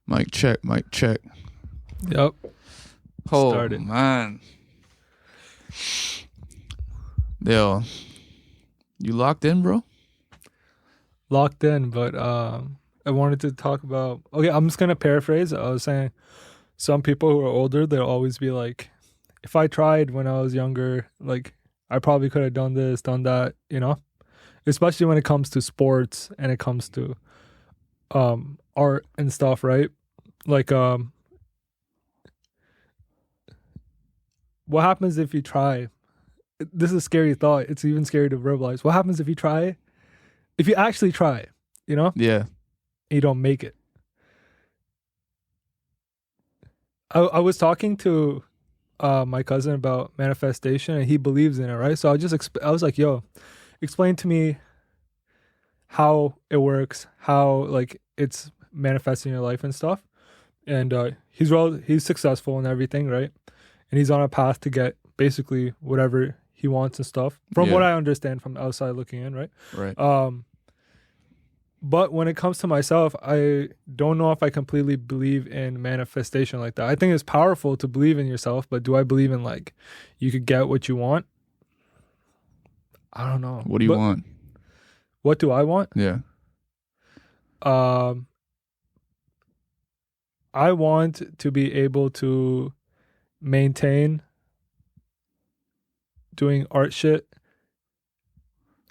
Mic check, mic check. Yep. Oh, Started. man. Yo, you locked in, bro? Locked in, but I wanted to talk about... Okay, I'm just going to paraphrase. I was saying some people who are older, they'll always be like, if I tried when I was younger, like, I probably could have done this, done that, you know? Especially when it comes to sports and it comes to art and stuff, right? Like, what happens if you try? This is a scary thought. It's even scary to verbalize. What happens if you try? If you actually try, you know? Yeah. And you don't make it. I was talking to my cousin about manifestation, and he believes in it, right? So I was like, yo, explain to me how it works, how like it's manifesting your life and stuff. And he's successful and everything, right? And he's on a path to get basically whatever he wants and stuff, from what I understand from the outside looking in, right? Right. But when it comes to myself, I don't know if I completely believe in manifestation like that. I think it's powerful to believe in yourself, but do I believe in like you could get what you want? I don't know. What do you want? What do I want? Yeah. I want to be able to maintain doing art shit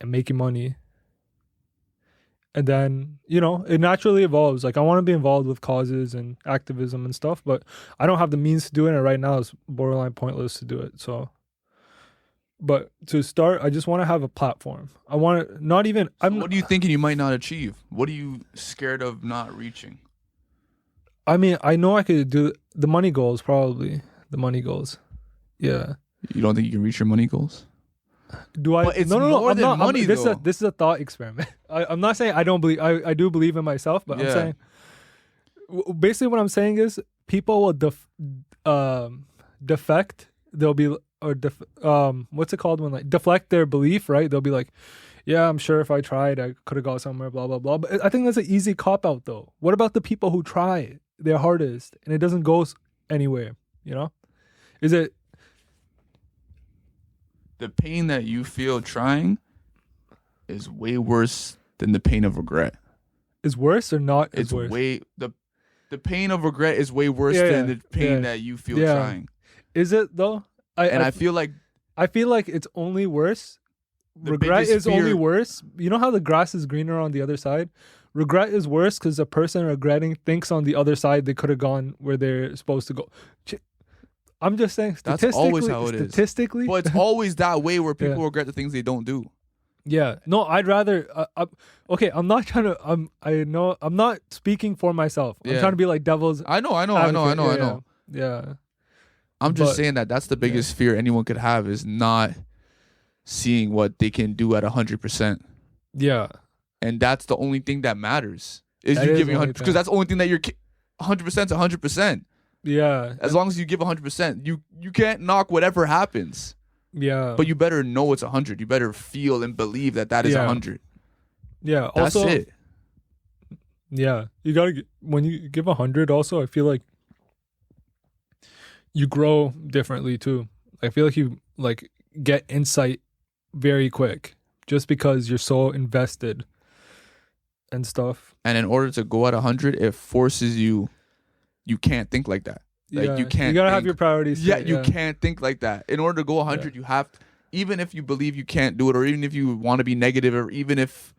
and making money. And then, you know, it naturally evolves. Like, I want to be involved with causes and activism and stuff, but I don't have the means to do it. And right now it's borderline pointless to do it. So, but to start, I just want to have a platform. I want to not even... What are you thinking you might not achieve? What are you scared of not reaching? I mean, I know I could do the money goals, probably. The money goals. Yeah. You don't think you can reach your money goals? Do I? But it's no. more I'm than not. money, This though. is a thought experiment. I'm not saying I don't believe. I do believe in myself, but I'm saying basically what I'm saying is people will defect. They'll be what's it called when like deflect their belief, right? They'll be like, yeah, I'm sure if I tried, I could have got somewhere. Blah blah blah. But I think that's an easy cop out, though. What about the people who try their hardest and it doesn't go anywhere? You know, is it? The pain that you feel trying is way worse than the pain of regret. Is worse or not? It's worse? The pain of regret is way worse than the pain that you feel trying. Is it though? I feel like it's only worse. Regret is only worse. You know how the grass is greener on the other side? Regret is worse because the person regretting thinks on the other side they could have gone where they're supposed to go. I'm just saying, statistically. That's always how it is. Statistically. Well, it's always that way where people regret the things they don't do. Yeah. No, I'd rather... okay, I'm not trying to... I'm not speaking for myself. I'm trying to be like devil's... I know. Yeah. I'm just saying that's the biggest fear anyone could have is not seeing what they can do at 100%. Yeah. And that's the only thing that matters. Is you giving 100%. Because that's the only thing that you're... 100% to 100%. Yeah. As long as you give 100%, you can't knock whatever happens. Yeah. But you better know it's 100. You better feel and believe that is 100. Yeah. That's also, it. Yeah. You gotta when you give 100. Also, I feel like you grow differently too. I feel like you like get insight very quick just because you're so invested and stuff. And in order to go at 100, it forces you. You can't think like that. Like you can't. You gotta have your priorities. Yeah, you can't think like that. In order to go 100, you have to, even if you believe you can't do it, or even if you want to be negative, or even if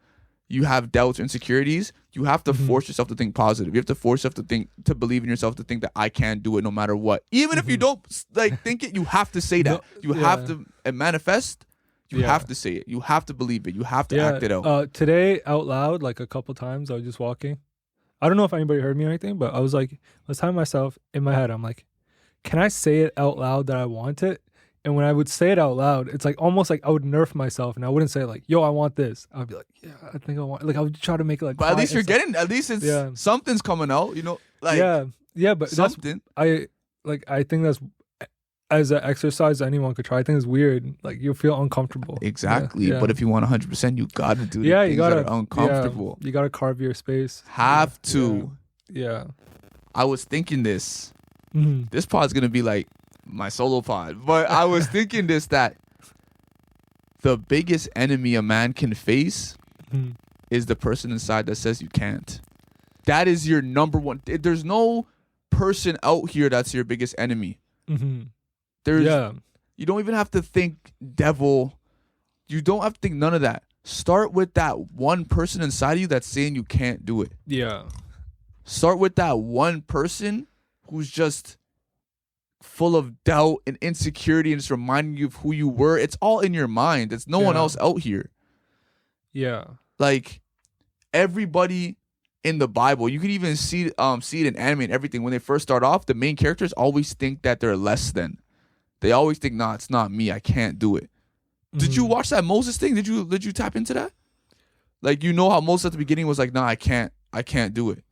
you have doubts or insecurities, you have to force yourself to think positive. You have to force yourself to believe in yourself, to think that I can do it no matter what. Even if you don't like think it, you have to say that. You have to manifest. You have to say it. You have to believe it. You have to act it out. Today, out loud, like a couple times, I was just walking. I don't know if anybody heard me or anything, but I was like, I was telling myself in my head, I'm like, can I say it out loud that I want it? And when I would say it out loud, it's like almost like I would nerf myself, and I wouldn't say like, yo, I want this. I would be like, yeah, I think I want, like I would try to make it like, but at least it's something's coming out, you know? Like but something. I think that's, as an exercise anyone could try. I think it's weird. Like you'll feel uncomfortable. Exactly. But if you want 100%, you got to do the things that are uncomfortable. You got to carve your space. Have to. Yeah. I was thinking this. Mm-hmm. This pod's gonna be like my solo pod, but I was thinking this, that the biggest enemy a man can face is the person inside that says you can't. That is your number one. There's no person out here that's your biggest enemy. Mm-hmm. You don't even have to think devil. You don't have to think none of that. Start with that one person inside of you that's saying you can't do it. Yeah. Start with that one person who's just full of doubt and insecurity and just reminding you of who you were. It's all in your mind. It's no one else out here. Yeah. Like everybody in the Bible, you can even see it in anime and everything. When they first start off, the main characters always think that they're less than. They always think, nah, it's not me. I can't do it. Did you watch that Moses thing? Did you tap into that? Like, you know how Moses at the beginning was like, nah, I can't do it.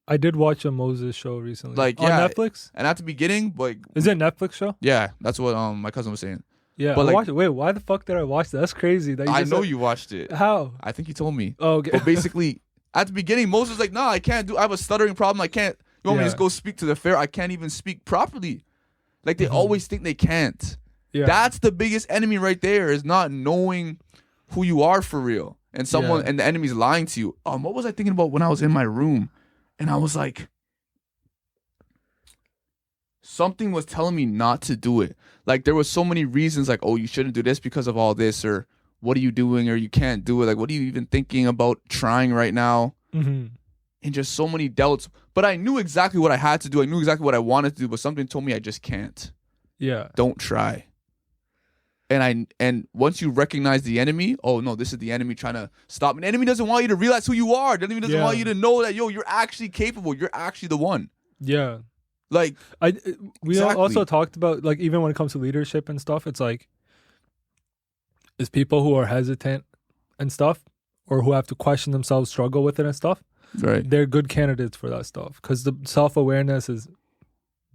I did watch a Moses show recently. Like, on Netflix? And at the beginning, like, is it a Netflix show? Yeah, that's what my cousin was saying. Yeah, but I like, watched it. Wait, why the fuck did I watch that? That's crazy. That I know you watched it. How? I think you told me. Oh, okay. But basically, at the beginning, Moses was like, nah, I can't do it. I have a stuttering problem. I can't. You want me to just go speak to the fair? I can't even speak properly. Like, they always think they can't. Yeah. That's the biggest enemy right there, is not knowing who you are for real. And and the enemy's lying to you. What was I thinking about when I was in my room? And I was like, something was telling me not to do it. Like, there was so many reasons, like, oh, you shouldn't do this because of all this, or what are you doing, or you can't do it. Like, what are you even thinking about trying right now? Mm-hmm. And just so many doubts. But I knew exactly what I had to do. I knew exactly what I wanted to do, but something told me I just can't. Yeah. Don't try. And once you recognize the enemy, oh no, this is the enemy trying to stop me. The enemy doesn't want you to realize who you are. The enemy doesn't want you to know that, yo, you're actually capable. You're actually the one. Yeah. Like, we also talked about, like, even when it comes to leadership and stuff, it's like, it's people who are hesitant and stuff, or who have to question themselves, struggle with it and stuff. Right. They're good candidates for that stuff, because the self-awareness is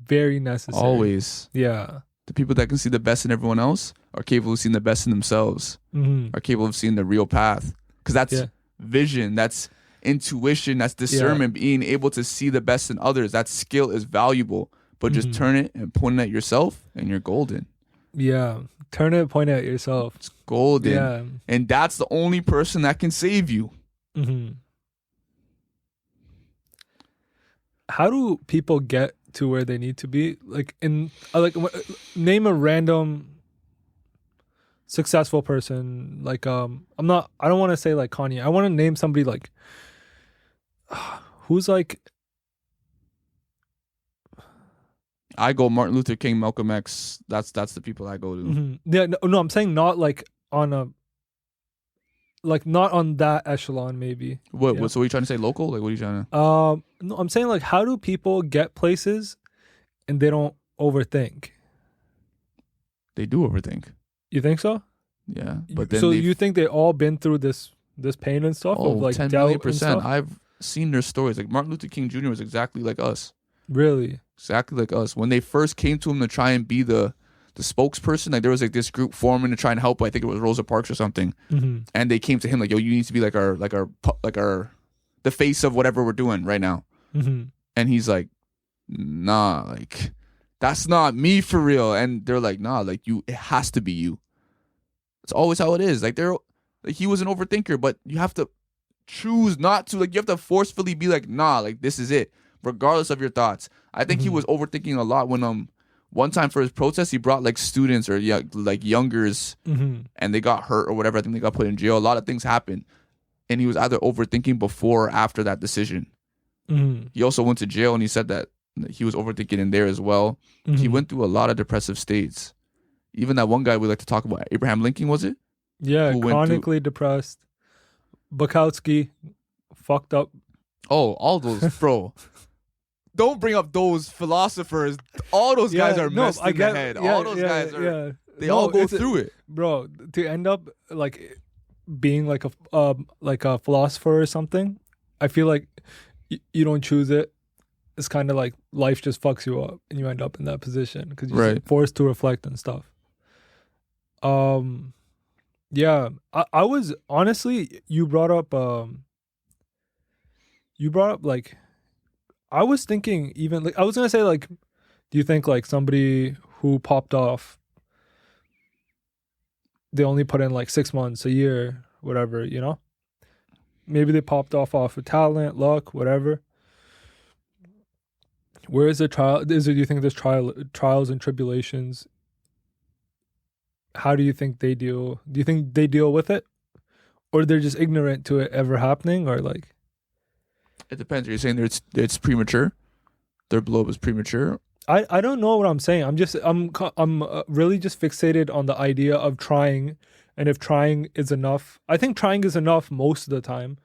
very necessary. Always. Yeah. The people that can see the best in everyone else are capable of seeing the best in themselves, are capable of seeing the real path. Because that's vision, that's intuition, that's discernment, being able to see the best in others. That skill is valuable, but just turn it and point it at yourself and you're golden. Yeah. Turn it, point it at yourself. It's golden. Yeah. And that's the only person that can save you. Mm-hmm. How do people get to where they need to be? Like, name a random successful person. Like, I don't want to say like Kanye. I want to name somebody like who's like. I go Martin Luther King, Malcolm X. That's the people I go to. Mm-hmm. Yeah, no, I'm saying not like on a. Like, not on that echelon, maybe. What? So are you trying to say local? Like, what are you trying to? No, I'm saying, like, how do people get places and they don't overthink? They do overthink. You think so? Yeah, but then so you think they all been through this pain and stuff? Oh, of like 10 million %. I've seen their stories. Like, Martin Luther King Jr. was exactly like us. Really? Exactly like us. When they first came to him to try and be the spokesperson, like, there was like this group forming to try and help. I think it was Rosa Parks or something, and they came to him like, "Yo, you need to be like our the face of whatever we're doing right now." And he's like, "Nah, like, that's not me for real." And they're like, "Nah, like, it has to be you." It's always how it is. Like, he was an overthinker, but you have to choose not to. Like, you have to forcefully be like, "Nah, like, this is it," regardless of your thoughts. I think he was overthinking a lot when one time for his protest, he brought like students or like youngers, and they got hurt or whatever. I think they got put in jail. A lot of things happened, and he was either overthinking before or after that decision. He also went to jail, and he said that he was overthinking in there as well. He went through a lot of depressive states. Even that one guy we like to talk about, Abraham Lincoln, was it? Yeah, chronically depressed. Bukowski, fucked up. Oh, all those, bro. Don't bring up those philosophers. All those guys are messed in the head. All those guys are. They all go through it, bro. To end up like being like a philosopher or something, I feel like you don't choose it. It's kind of like life just fucks you up, and you end up in that position because you're forced to reflect and stuff. Yeah, I was honestly. You brought up like. I was thinking even like I was gonna say like, do you think like somebody who popped off, they only put in like 6 months, a year, whatever, you know? Maybe they popped off of talent, luck, whatever. Where is the trial? Do you think there's trials and tribulations? How do you think they deal? Do you think they deal with it, or they're just ignorant to it ever happening, or like? It depends. Are you saying it's premature? Their blow up is premature. I don't know what I'm saying. I'm really just fixated on the idea of trying, and if trying is enough. I think trying is enough most of the time.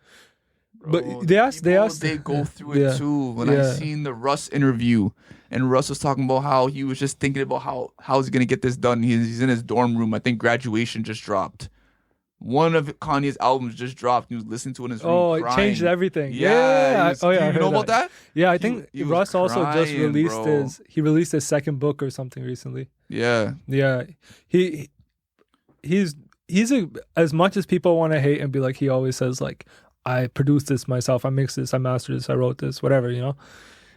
But Bro, they go through it too. When I seen the Russ interview, and Russ was talking about how he was just thinking about how's he gonna get this done. He's in his dorm room. I think Graduation just dropped. One of Kanye's albums just dropped. He was listening to it in his room. Oh, it changed everything. Yeah. Oh yeah. You know about that? Yeah, I think Russ also just released his second book or something recently. Yeah. Yeah. He's as much as people want to hate and be like, he always says like, I produced this myself, I mixed this, I mastered this, I wrote this, whatever, you know.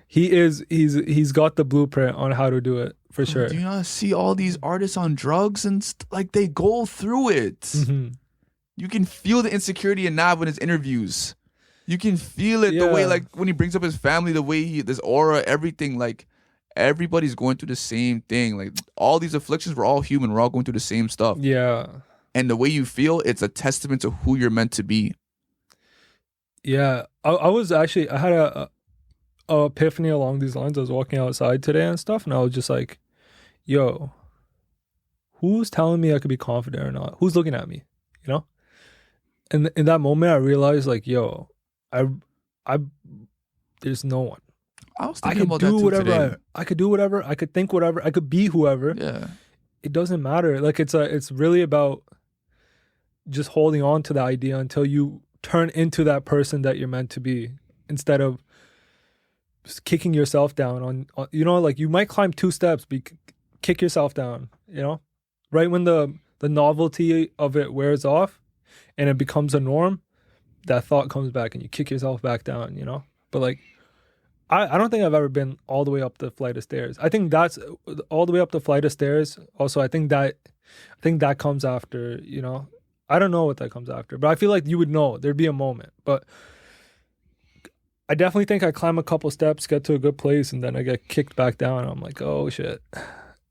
He's got the blueprint on how to do it for sure. Do you not see all these artists on drugs and like they go through it? Mm-hmm. You can feel the insecurity in Nav in his interviews. You can feel it the way, like, when he brings up his family, the way this aura, everything, like, everybody's going through the same thing. Like, all these afflictions, we're all human. We're all going through the same stuff. Yeah. And the way you feel, it's a testament to who you're meant to be. Yeah. I had a epiphany along these lines. I was walking outside today and stuff, and I was just like, yo, who's telling me I could be confident or not? Who's looking at me? You know? And in that moment, I realized, like, yo, I there's no one. I was thinking about that too today. I could do whatever. I could think whatever. I could be whoever. Yeah. It doesn't matter. Like, it's really about just holding on to the idea until you turn into that person that you're meant to be, instead of just kicking yourself down on you know, like, you might climb 2 steps, but kick yourself down, you know? Right when the novelty of it wears off and it becomes a norm, that thought comes back and you kick yourself back down, you know? But like, I don't think I've ever been all the way up the flight of stairs. I think that's all the way up the flight of stairs. Also, I think that comes after, you know, I don't know what that comes after, but I feel like you would know. There'd be a moment. But I definitely think I climb a couple steps, get to a good place, and then I get kicked back down. I'm like, oh shit.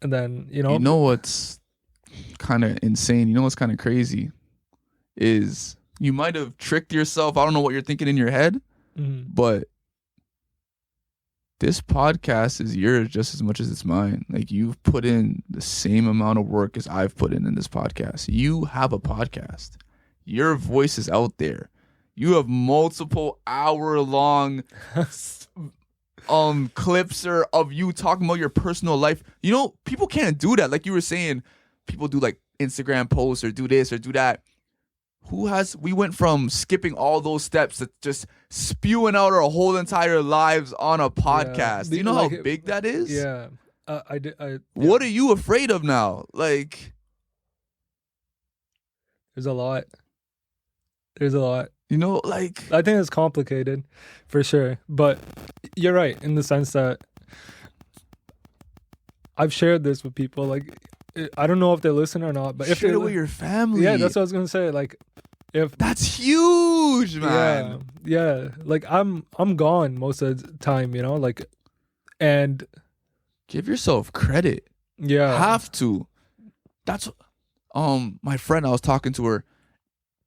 And then, you know. You know what's kind of insane? You know what's kind of crazy? Is you might have tricked yourself. I don't know what you're thinking in your head, but this podcast is yours just as much as it's mine. Like, you've put in the same amount of work as I've put in this podcast. You have a podcast. Your voice is out there. You have multiple hour-long clips of you talking about your personal life. You know, people can't do that. Like you were saying, people do like Instagram posts or do this or do that. We went from skipping all those steps to just spewing out our whole entire lives on a podcast. Yeah. Do you know like, how big that is? Yeah. What are you afraid of now? Like, there's a lot. You know, like, I think it's complicated for sure. But you're right in the sense that I've shared this with people. Like, I don't know if they listen or not, but if share it with your family. Yeah, that's what I was gonna say. Like, if that's huge, man. Yeah. Like, I'm gone most of the time, you know. Like, and give yourself credit. Yeah, have to. That's my friend. I was talking to her,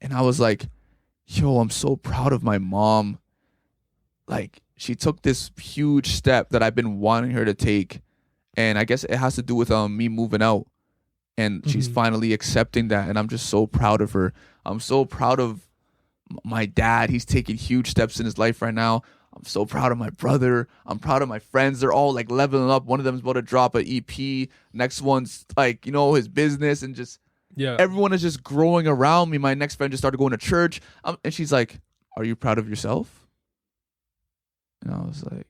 and I was like, "Yo, I'm so proud of my mom. Like, she took this huge step that I've been wanting her to take, and I guess it has to do with me moving out." And she's finally accepting that. And I'm just so proud of her. I'm so proud of my dad. He's taking huge steps in his life right now. I'm so proud of my brother. I'm proud of my friends. They're all like leveling up. One of them's about to drop an EP. Next one's like, you know, his business. And just, everyone is just growing around me. My next friend just started going to church. And she's like, are you proud of yourself? And I was like,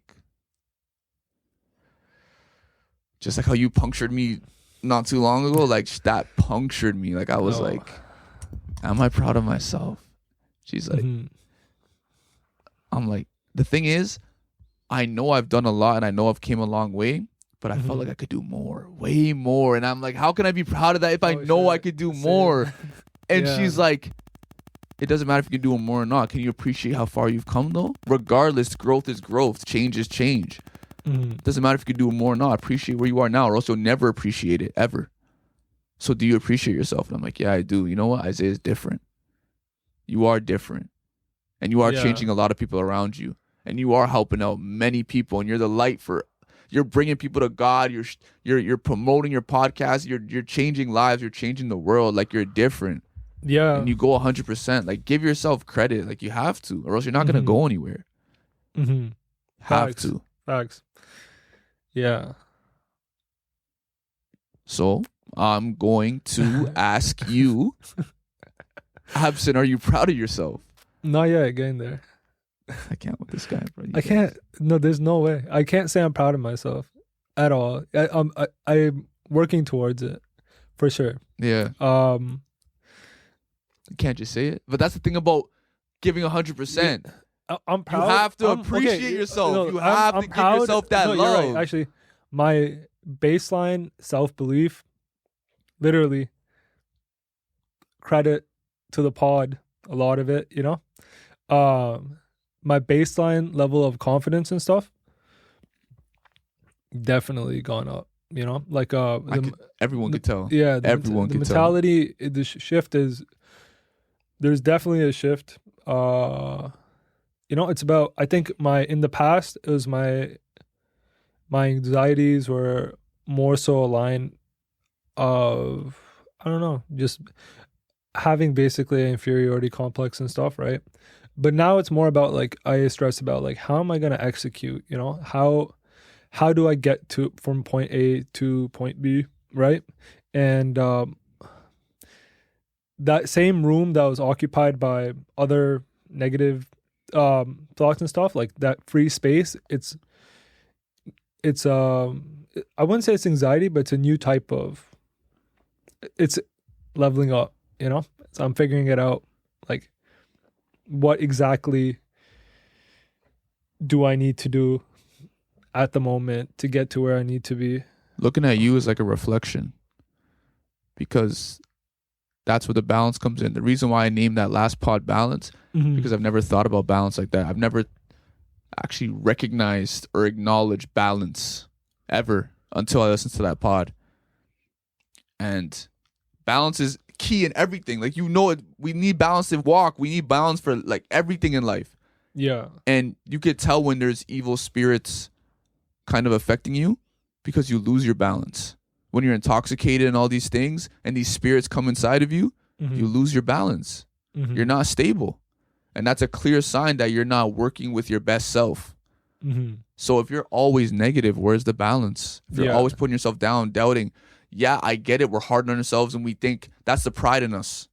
just like how you punctured me not too long ago, like, that punctured me. Like, I was like, am I proud of myself? She's like, I'm like, the thing is, I know I've done a lot and I know I've came a long way, but I felt like I could do more, way more. And I'm like, how can I be proud of that if I know I could do more? And she's like, it doesn't matter if you can do more or not. Can you appreciate how far you've come though? Regardless, growth is growth. Change is change. Doesn't matter if you can do more or not. Appreciate where you are now, or else you'll never appreciate it ever. So do you appreciate yourself? And I'm like, yeah, I do. You know what? Isaiah is different. You are different. And you are changing a lot of people around you. And you are helping out many people. And you're the light for, you're bringing people to God. You're promoting your podcast. You're changing lives. You're changing the world. Like, you're different. Yeah. And you go 100%. Like, give yourself credit. Like, you have to, or else you're not going to go anywhere. Have to. Facts. Yeah. So I'm going to ask you, Abson, are you proud of yourself? Not yet, getting there. I can't with this guy, bro. I can't. No, there's no way. I can't say I'm proud of myself at all. I'm working towards it for sure. Yeah. You can't just say it. But that's the thing about giving 100%. I'm proud. You have to appreciate yourself. No, you have to give yourself that love. You're right. Actually, my baseline self-belief, literally, credit to the pod, a lot of it, you know? My baseline level of confidence and stuff, definitely gone up, you know? Like, everyone could tell. Yeah. Everyone the could tell. mentality, the shift is, there's definitely a shift. You know, it's about, I think in the past, it was my anxieties were more so a line of, I don't know, just having basically an inferiority complex and stuff, right? But now it's more about, like, I stress about, like, how am I going to execute, you know? How do I get from point A to point B, right? And that same room that was occupied by other negative thoughts and stuff, like that free space, it's I wouldn't say it's anxiety, but it's a new type of, it's leveling up, you know? So I'm figuring it out, like, what exactly do I need to do at the moment to get to where I need to be? Looking at you is like a reflection, because that's where the balance comes in. The reason why I named that last pod balance, because I've never thought about balance like that. I've never actually recognized or acknowledged balance ever until I listened to that pod. And balance is key in everything. Like, you know, we need balance to walk. We need balance for, like, everything in life. Yeah. And you could tell when there's evil spirits kind of affecting you, because you lose your balance. When you're intoxicated and all these things, and these spirits come inside of you, you lose your balance. You're not stable. And that's a clear sign that you're not working with your best self. So if you're always negative, where's the balance? If you're always putting yourself down, doubting, yeah, I get it. We're hard on ourselves, and we think that's the pride in us,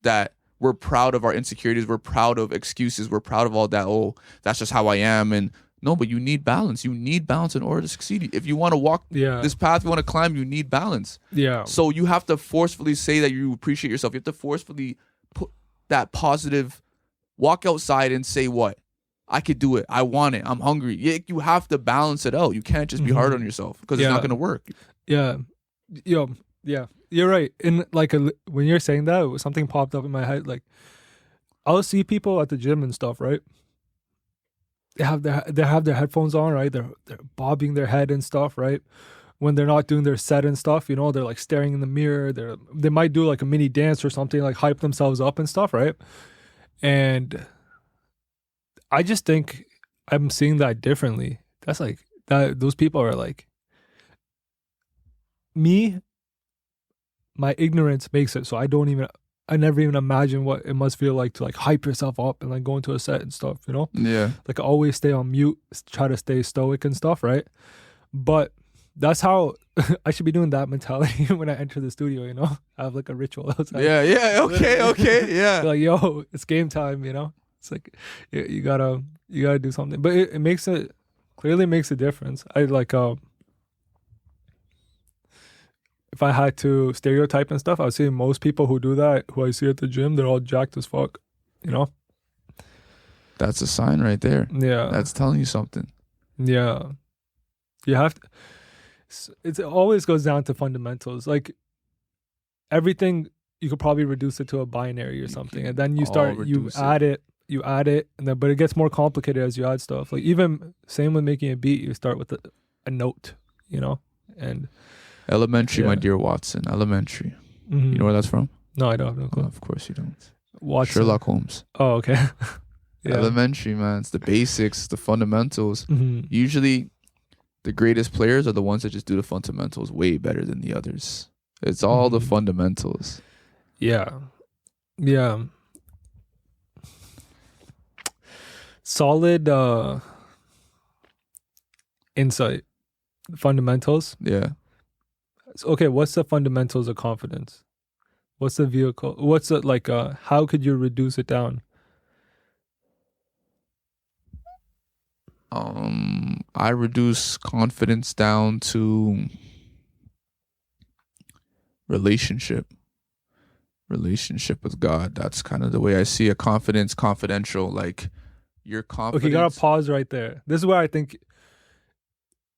that we're proud of our insecurities. We're proud of excuses. We're proud of all that. Oh, that's just how I am. And no, but you need balance. You need balance in order to succeed. If you want to walk this path, you want to climb, you need balance. Yeah. So you have to forcefully say that you appreciate yourself. You have to forcefully put that positive, walk outside and say, what? I could do it. I want it. I'm hungry. You have to balance it out. You can't just be hard on yourself, because it's not going to work. Yeah. Yeah. You're right. And like, when you're saying that, something popped up in my head. Like, I'll see people at the gym and stuff, right? They have their headphones on, right? They're bobbing their head and stuff, right? When they're not doing their set and stuff, you know, they're like staring in the mirror. They might do like a mini dance or something, like hype themselves up and stuff, right? And I just think I'm seeing that differently. That's like that. Those people are like me. My ignorance makes it so I never even imagine what it must feel like to like hype yourself up and like go into a set and stuff, you know? Yeah. Like, I always stay on mute, try to stay stoic and stuff, right? But that's how I should be doing that mentality when I enter the studio, you know? I have like a ritual outside. Yeah. Okay. Yeah. Like, yo, it's game time, you know? It's like, you gotta do something. But it clearly makes a difference. I like, if I had to stereotype and stuff, I would say most people who do that, who I see at the gym, they're all jacked as fuck, you know? That's a sign right there. Yeah. That's telling you something. Yeah. You have to, it always goes down to fundamentals. Like everything, you could probably reduce it to a binary or something, and then you add it, and then but it gets more complicated as you add stuff. Like even same with making a beat, you start with a note, and Elementary, my dear Watson. Elementary. Mm-hmm. You know where that's from? No, I don't have no clue. Oh, of course you don't. Watson. Sherlock Holmes. Oh, okay. Yeah. Elementary, man. It's the basics, the fundamentals. Mm-hmm. Usually, the greatest players are the ones that just do the fundamentals way better than the others. It's all the fundamentals. Yeah. Yeah. Solid insight. Fundamentals. Yeah. Okay, what's the fundamentals of confidence? What's the vehicle? What's it like? How could you reduce it down? I reduce confidence down to relationship with God. That's kind of the way I see a confidence, confidential, like your confidence. Okay, you gotta pause right there. This is where I think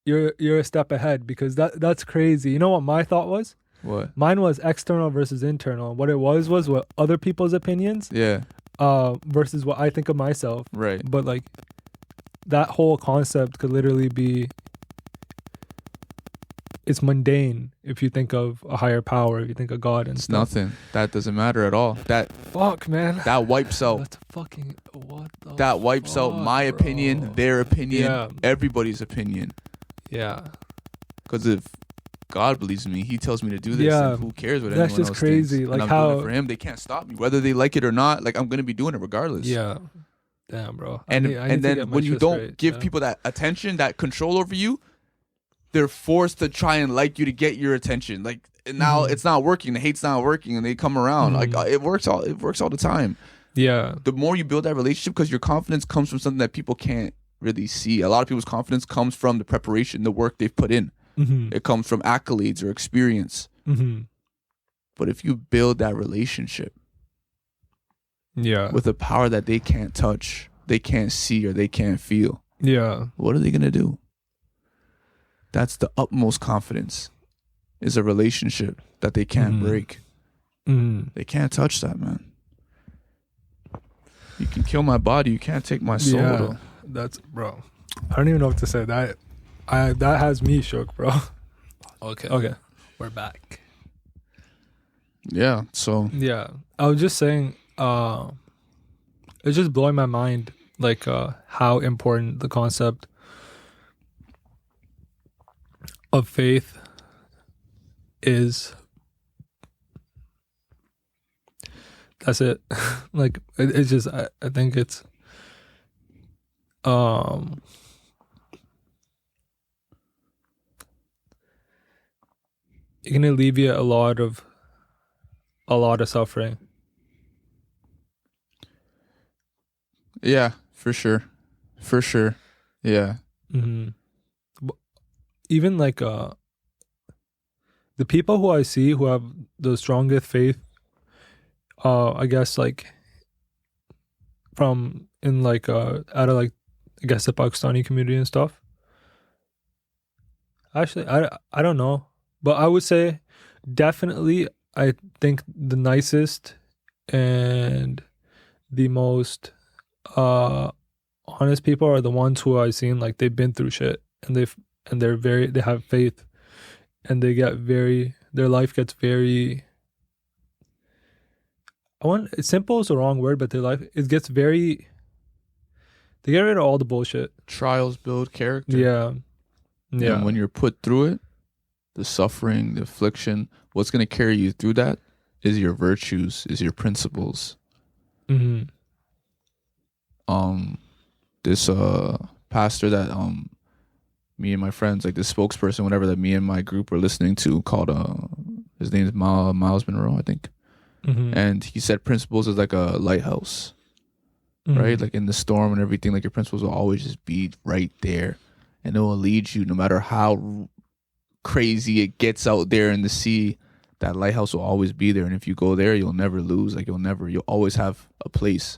you're a step ahead, because that's crazy. You know what my thought was? What? Mine was external versus internal. What it was what other people's opinions. Yeah. Versus what I think of myself. Right. But like that whole concept could literally be, it's mundane if you think of a higher power, if you think of God and it's stuff. nothing. That doesn't matter at all. Fuck, man. That wipes out. That's fucking what the That wipes out my opinion, their opinion, everybody's opinion. Yeah. Because if God believes in me, He tells me to do this. Yeah. And who cares what That's anyone just else crazy. thinks? Like and I'm how doing it for Him, they can't stop me, whether they like it or not. Like I'm gonna be doing it regardless. Yeah. Damn, bro. And then when you don't give people that attention, that control over you, they're forced to try and like you to get your attention. Like and now it's not working. The hate's not working, and they come around. Like it works all the time. Yeah. The more you build that relationship, because your confidence comes from something that people can't really see. A lot of people's confidence comes from the preparation, the work they've put in. It comes from accolades or experience. But if you build that relationship with a power that they can't touch, they can't see, or they can't feel, what are they going to do? That's the utmost confidence, is a relationship that they can't break. They can't touch that, man. You can kill my body, you can't take my soul. Yeah, that's, bro. I don't even know what to say. That has me shook, bro. Okay, we're back. Yeah. So yeah, I was just saying, it's just blowing my mind, like how important the concept of faith is. That's it. Like it's just I think it's it can alleviate a lot of suffering. Yeah, for sure. Yeah. Even like the people who I see who have the strongest faith, I guess like from in like out of like I guess the Pakistani community and stuff. Actually, I don't know, but I would say definitely I think the nicest and the most honest people are the ones who I've seen like they've been through shit and they have faith and their life gets very, simple is the wrong word, but their life, it gets very, they get rid of all the bullshit. Trials build character. Yeah. And when you're put through it, the suffering, the affliction, what's going to carry you through that is your virtues, is your principles. This pastor that me and my friends, like this spokesperson, whatever, that me and my group were listening to, called his name is Miles Monroe, I think. And he said principles is like a lighthouse, right? Like in the storm and everything, like your principles will always just be right there, and it will lead you no matter how crazy it gets out there in the sea. That lighthouse will always be there, and if you go there, you'll never lose. Like you'll always have a place.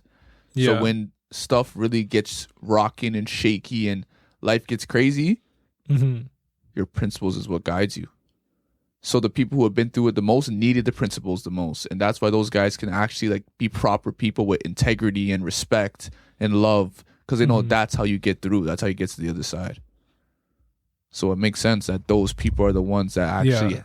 So when stuff really gets rocking and shaky and life gets crazy, Mm-hmm. your principles is what guides you. So the people who have been through it the most needed the principles the most. And that's why those guys can actually like be proper people with integrity and respect and love, because they know that's how you get through. That's how you get to the other side. So it makes sense that those people are the ones that actually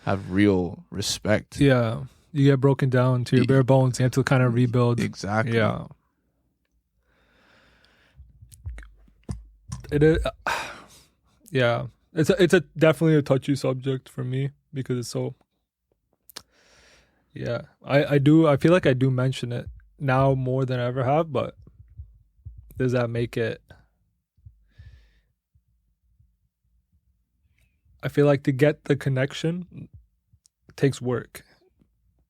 have real respect. Yeah. You get broken down to your bare bones. You have to kind of rebuild. Exactly. Yeah. It is. Yeah. It's a definitely a touchy subject for me because it's so. Yeah, I feel like I do mention it now more than I ever have, but does that make it? I feel like to get the connection takes work,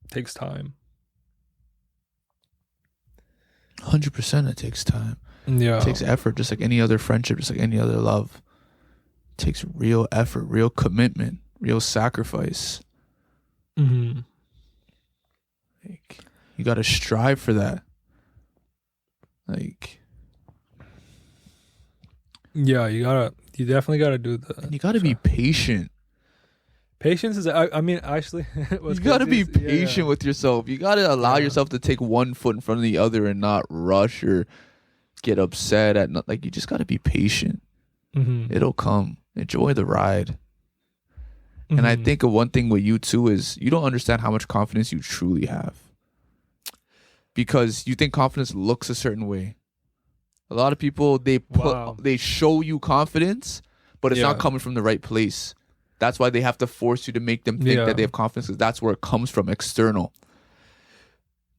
takes time. 100% it takes time. Yeah. It takes effort, just like any other friendship, just like any other love. It takes real effort, real commitment, real sacrifice. Mm-hmm. Like, you got to strive for that. Like, yeah, you definitely gotta do that. and you got to be patient. Patience is, I mean, actually, You got to be patient with yourself. You got to allow yourself to take one foot in front of the other and not rush or get upset at like, you just got to be patient. Mm-hmm. It'll come. Enjoy the ride. And I think one thing with you too is you don't understand how much confidence you truly have, because you think confidence looks a certain way. A lot of people, they show you confidence, but it's not coming from the right place. That's why they have to force you to make them think that they have confidence, because that's where it comes from, external.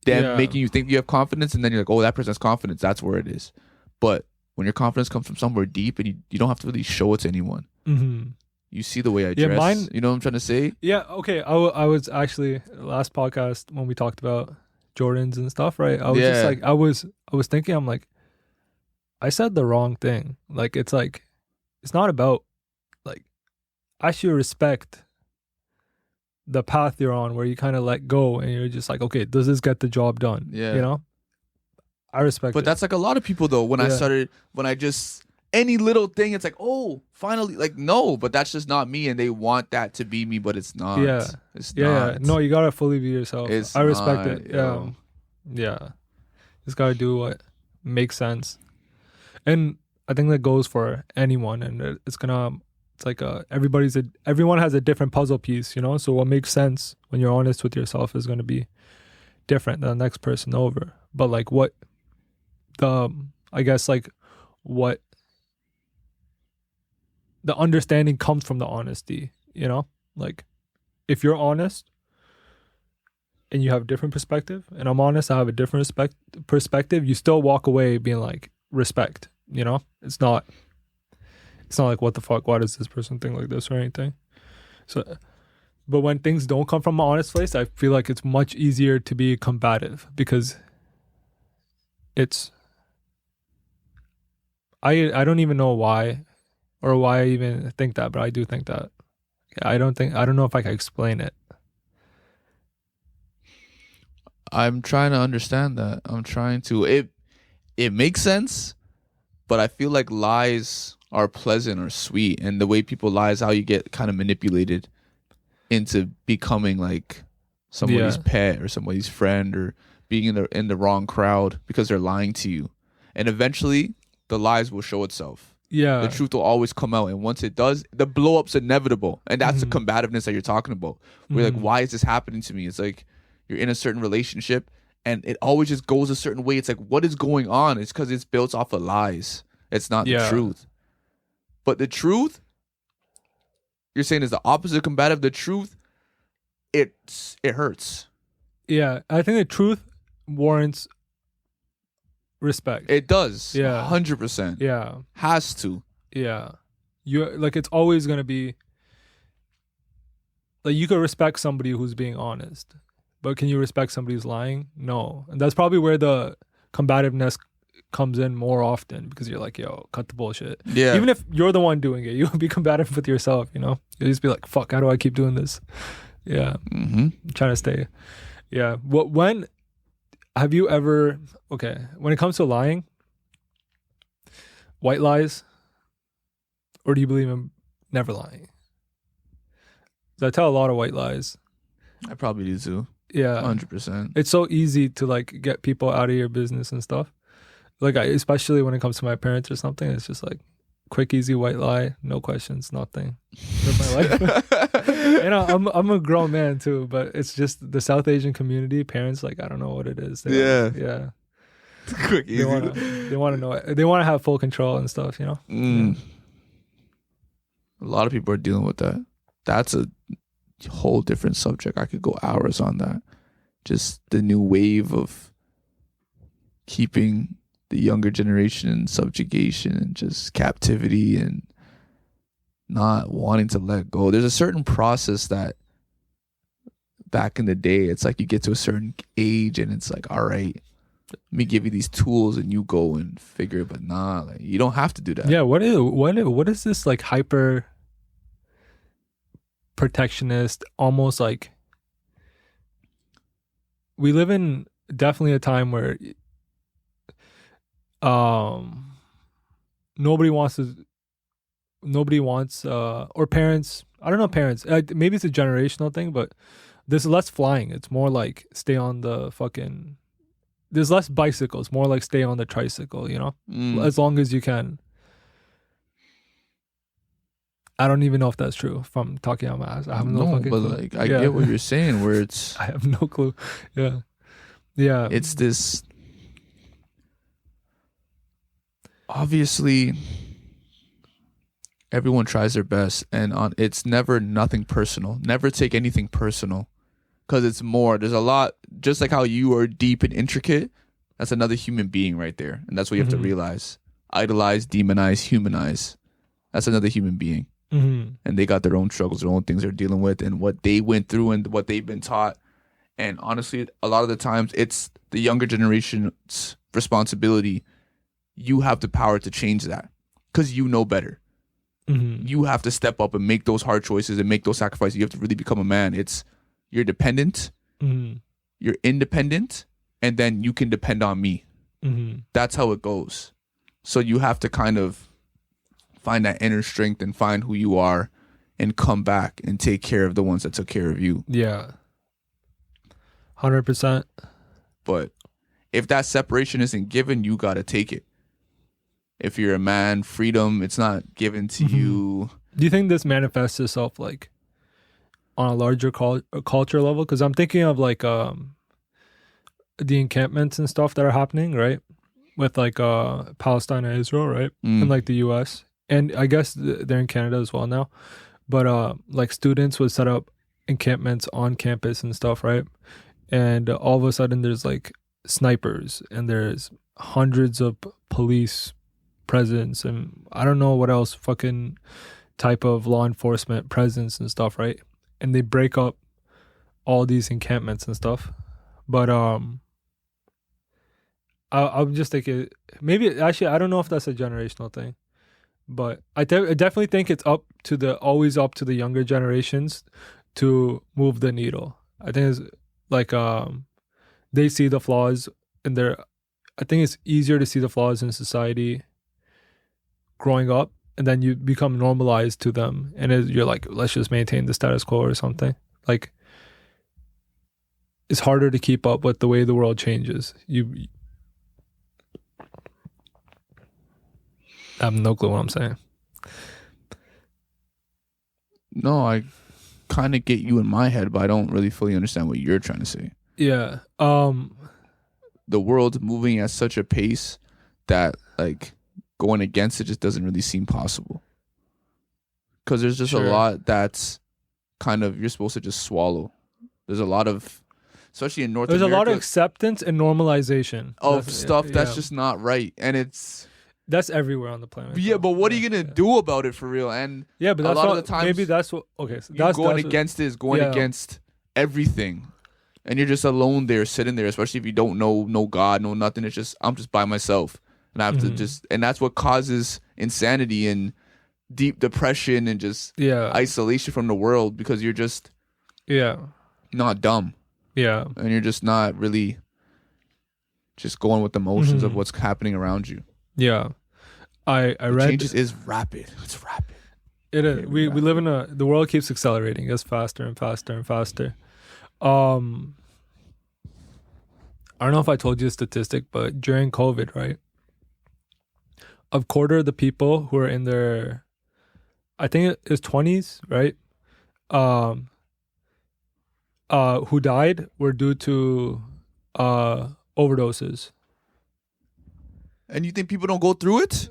Them making you think you have confidence, and then you're like, oh, that person has confidence. That's where it is. But when your confidence comes from somewhere deep, and you don't have to really show it to anyone. Mm-hmm. You see the way I dress. You know what I'm trying to say? Yeah, okay. I was actually, last podcast when we talked about Jordans and stuff, right? I was just like, I was thinking, I'm like, I said the wrong thing. Like, it's not about, like, I should respect the path you're on where you kind of let go and you're just like, okay, does this get the job done? Yeah. You know? I respect it. But that's like a lot of people though. When I just, any little thing, it's like, oh, finally, like, no, but that's just not me. And they want that to be me, but it's not. Yeah. It's not. Yeah. No, you gotta fully be yourself. I respect it. Yo. Yeah. Just gotta do what makes sense. And I think that goes for anyone. And it's like everyone has a different puzzle piece, you know? So what makes sense when you're honest with yourself is going to be different than the next person over. But like what the understanding comes from the honesty, you know? Like if you're honest and you have a different perspective, and I'm honest, I have a different perspective, you still walk away being like, respect, you know? It's not like, what the fuck, why does this person think like this or anything? So, but when things don't come from an honest place, I feel like it's much easier to be combative, because I don't even know why or why I even think that, but I do think that. I don't know if I can explain it. I'm trying to understand that. It makes sense, but I feel like lies are pleasant or sweet, and the way people lie is how you get kind of manipulated into becoming like somebody's pet or somebody's friend, or being in the wrong crowd because they're lying to you. And eventually the lies will show itself. Yeah. The truth will always come out, and once it does, the blow up's inevitable. And that's the combativeness that you're talking about. We're like, why is this happening to me? It's like you're in a certain relationship and it always just goes a certain way. It's like, what is going on? It's because it's built off of lies. It's not the truth. But the truth, you're saying, is the opposite of combative. The truth, it hurts. Yeah, I think the truth warrants respect. It does. Yeah. 100%. Yeah. Has to. Yeah. You're like, it's always going to be like, you could respect somebody who's being honest, but can you respect somebody who's lying? No. And that's probably where the combativeness comes in more often, because you're like, yo, cut the bullshit. Yeah. Even if you're the one doing it, you'll be combative with yourself, you know? You'll just be like, fuck, how do I keep doing this? Yeah. I'm trying to stay. Yeah. When have you ever, okay, when it comes to lying, white lies, Or do you believe in never lying? 'Cause I tell a lot of white lies. I probably do too. Yeah. 100%. It's so easy to like get people out of your business and stuff. Like especially when it comes to my parents or something, it's just like quick, easy white lie, no questions, nothing. Live my life. You know, I'm a grown man too, but it's just the South Asian community. Parents, like, I don't know what it is. Yeah. Quick, easy. They want to know it. They want to have full control and stuff. You know. Yeah. A lot of people are dealing with that. That's a whole different subject. I could go hours on that. Just the new wave of keeping the younger generation in subjugation and just captivity and not wanting to let go. There's a certain process that back in the day, it's like you get to a certain age and it's like, all right, let me give you these tools and you go and figure it. But nah, like, you don't have to do that. Yeah, what is this like hyper protectionist, almost like we live in definitely a time where nobody wants or parents, I don't know, parents, maybe it's a generational thing, but there's less flying. It's more like stay on the fucking, there's less bicycles, more like stay on the tricycle, you know, as long as you can. I don't even know if that's true from talking out my ass. I have no fucking clue. Like, I get what you're saying, where it's, I have no clue. Yeah. It's this, obviously everyone tries their best, and it's never nothing personal. Never take anything personal, because it's more, there's a lot, just like how you are deep and intricate, that's another human being right there. And that's what you have to realize. Idolize, demonize, humanize. That's another human being. And they got their own struggles, their own things they're dealing with, and what they went through and what they've been taught. And honestly, a lot of the times it's the younger generation's responsibility. You have the power to change that because you know better. You have to step up and make those hard choices and make those sacrifices. You have to really become a man. It's, you're dependent, you're independent, and then you can depend on me. That's how it goes. So you have to kind of find that inner strength and find who you are and come back and take care of the ones that took care of you. Yeah. 100%. But if that separation isn't given, you got to take it. If you're a man, freedom, it's not given to you. Do you think this manifests itself like on a larger culture level? Because I'm thinking of like the encampments and stuff that are happening, right? With like Palestine and Israel, right? And like the US. And I guess they're in Canada as well now. But like students would set up encampments on campus and stuff, right? And all of a sudden there's like snipers and there's hundreds of police presence and I don't know what else fucking type of law enforcement presence and stuff, right? And they break up all these encampments and stuff. But I'm just thinking, maybe actually I don't know if that's a generational thing, but I definitely think it's always up to the younger generations to move the needle. I think it's like they see the flaws in I think it's easier to see the flaws in society growing up, and then you become normalized to them, and you're like, let's just maintain the status quo or something. Like, it's harder to keep up with the way the world changes. I have no clue what I'm saying. No, I kind of get you in my head, but I don't really fully understand what you're trying to say. Yeah. The world's moving at such a pace that like going against it just doesn't really seem possible. Because there's just a lot that's kind of, you're supposed to just swallow. There's a lot of, especially in North America. There's a lot of acceptance and normalization of stuff that's just not right. And that's everywhere on the planet. Yeah, but what are you going to do about it for real? And yeah, but that's a lot of the times, maybe that's what, okay. So that's against it is going against everything. And you're just alone there, sitting there, especially if you don't know God, know nothing. It's just, I'm just by myself. And I have to and that's what causes insanity and deep depression and just isolation from the world, because you're just not dumb. Yeah. And you're just not really just going with the motions of what's happening around you. Yeah. I read changes is rapid. It's rapid. It is. We live in the world keeps accelerating. It's faster and faster and faster. I don't know if I told you a statistic, but during COVID, right? A quarter of the people who are in their, I think it is 20s, right? Who died were due to overdoses. And you think people don't go through it?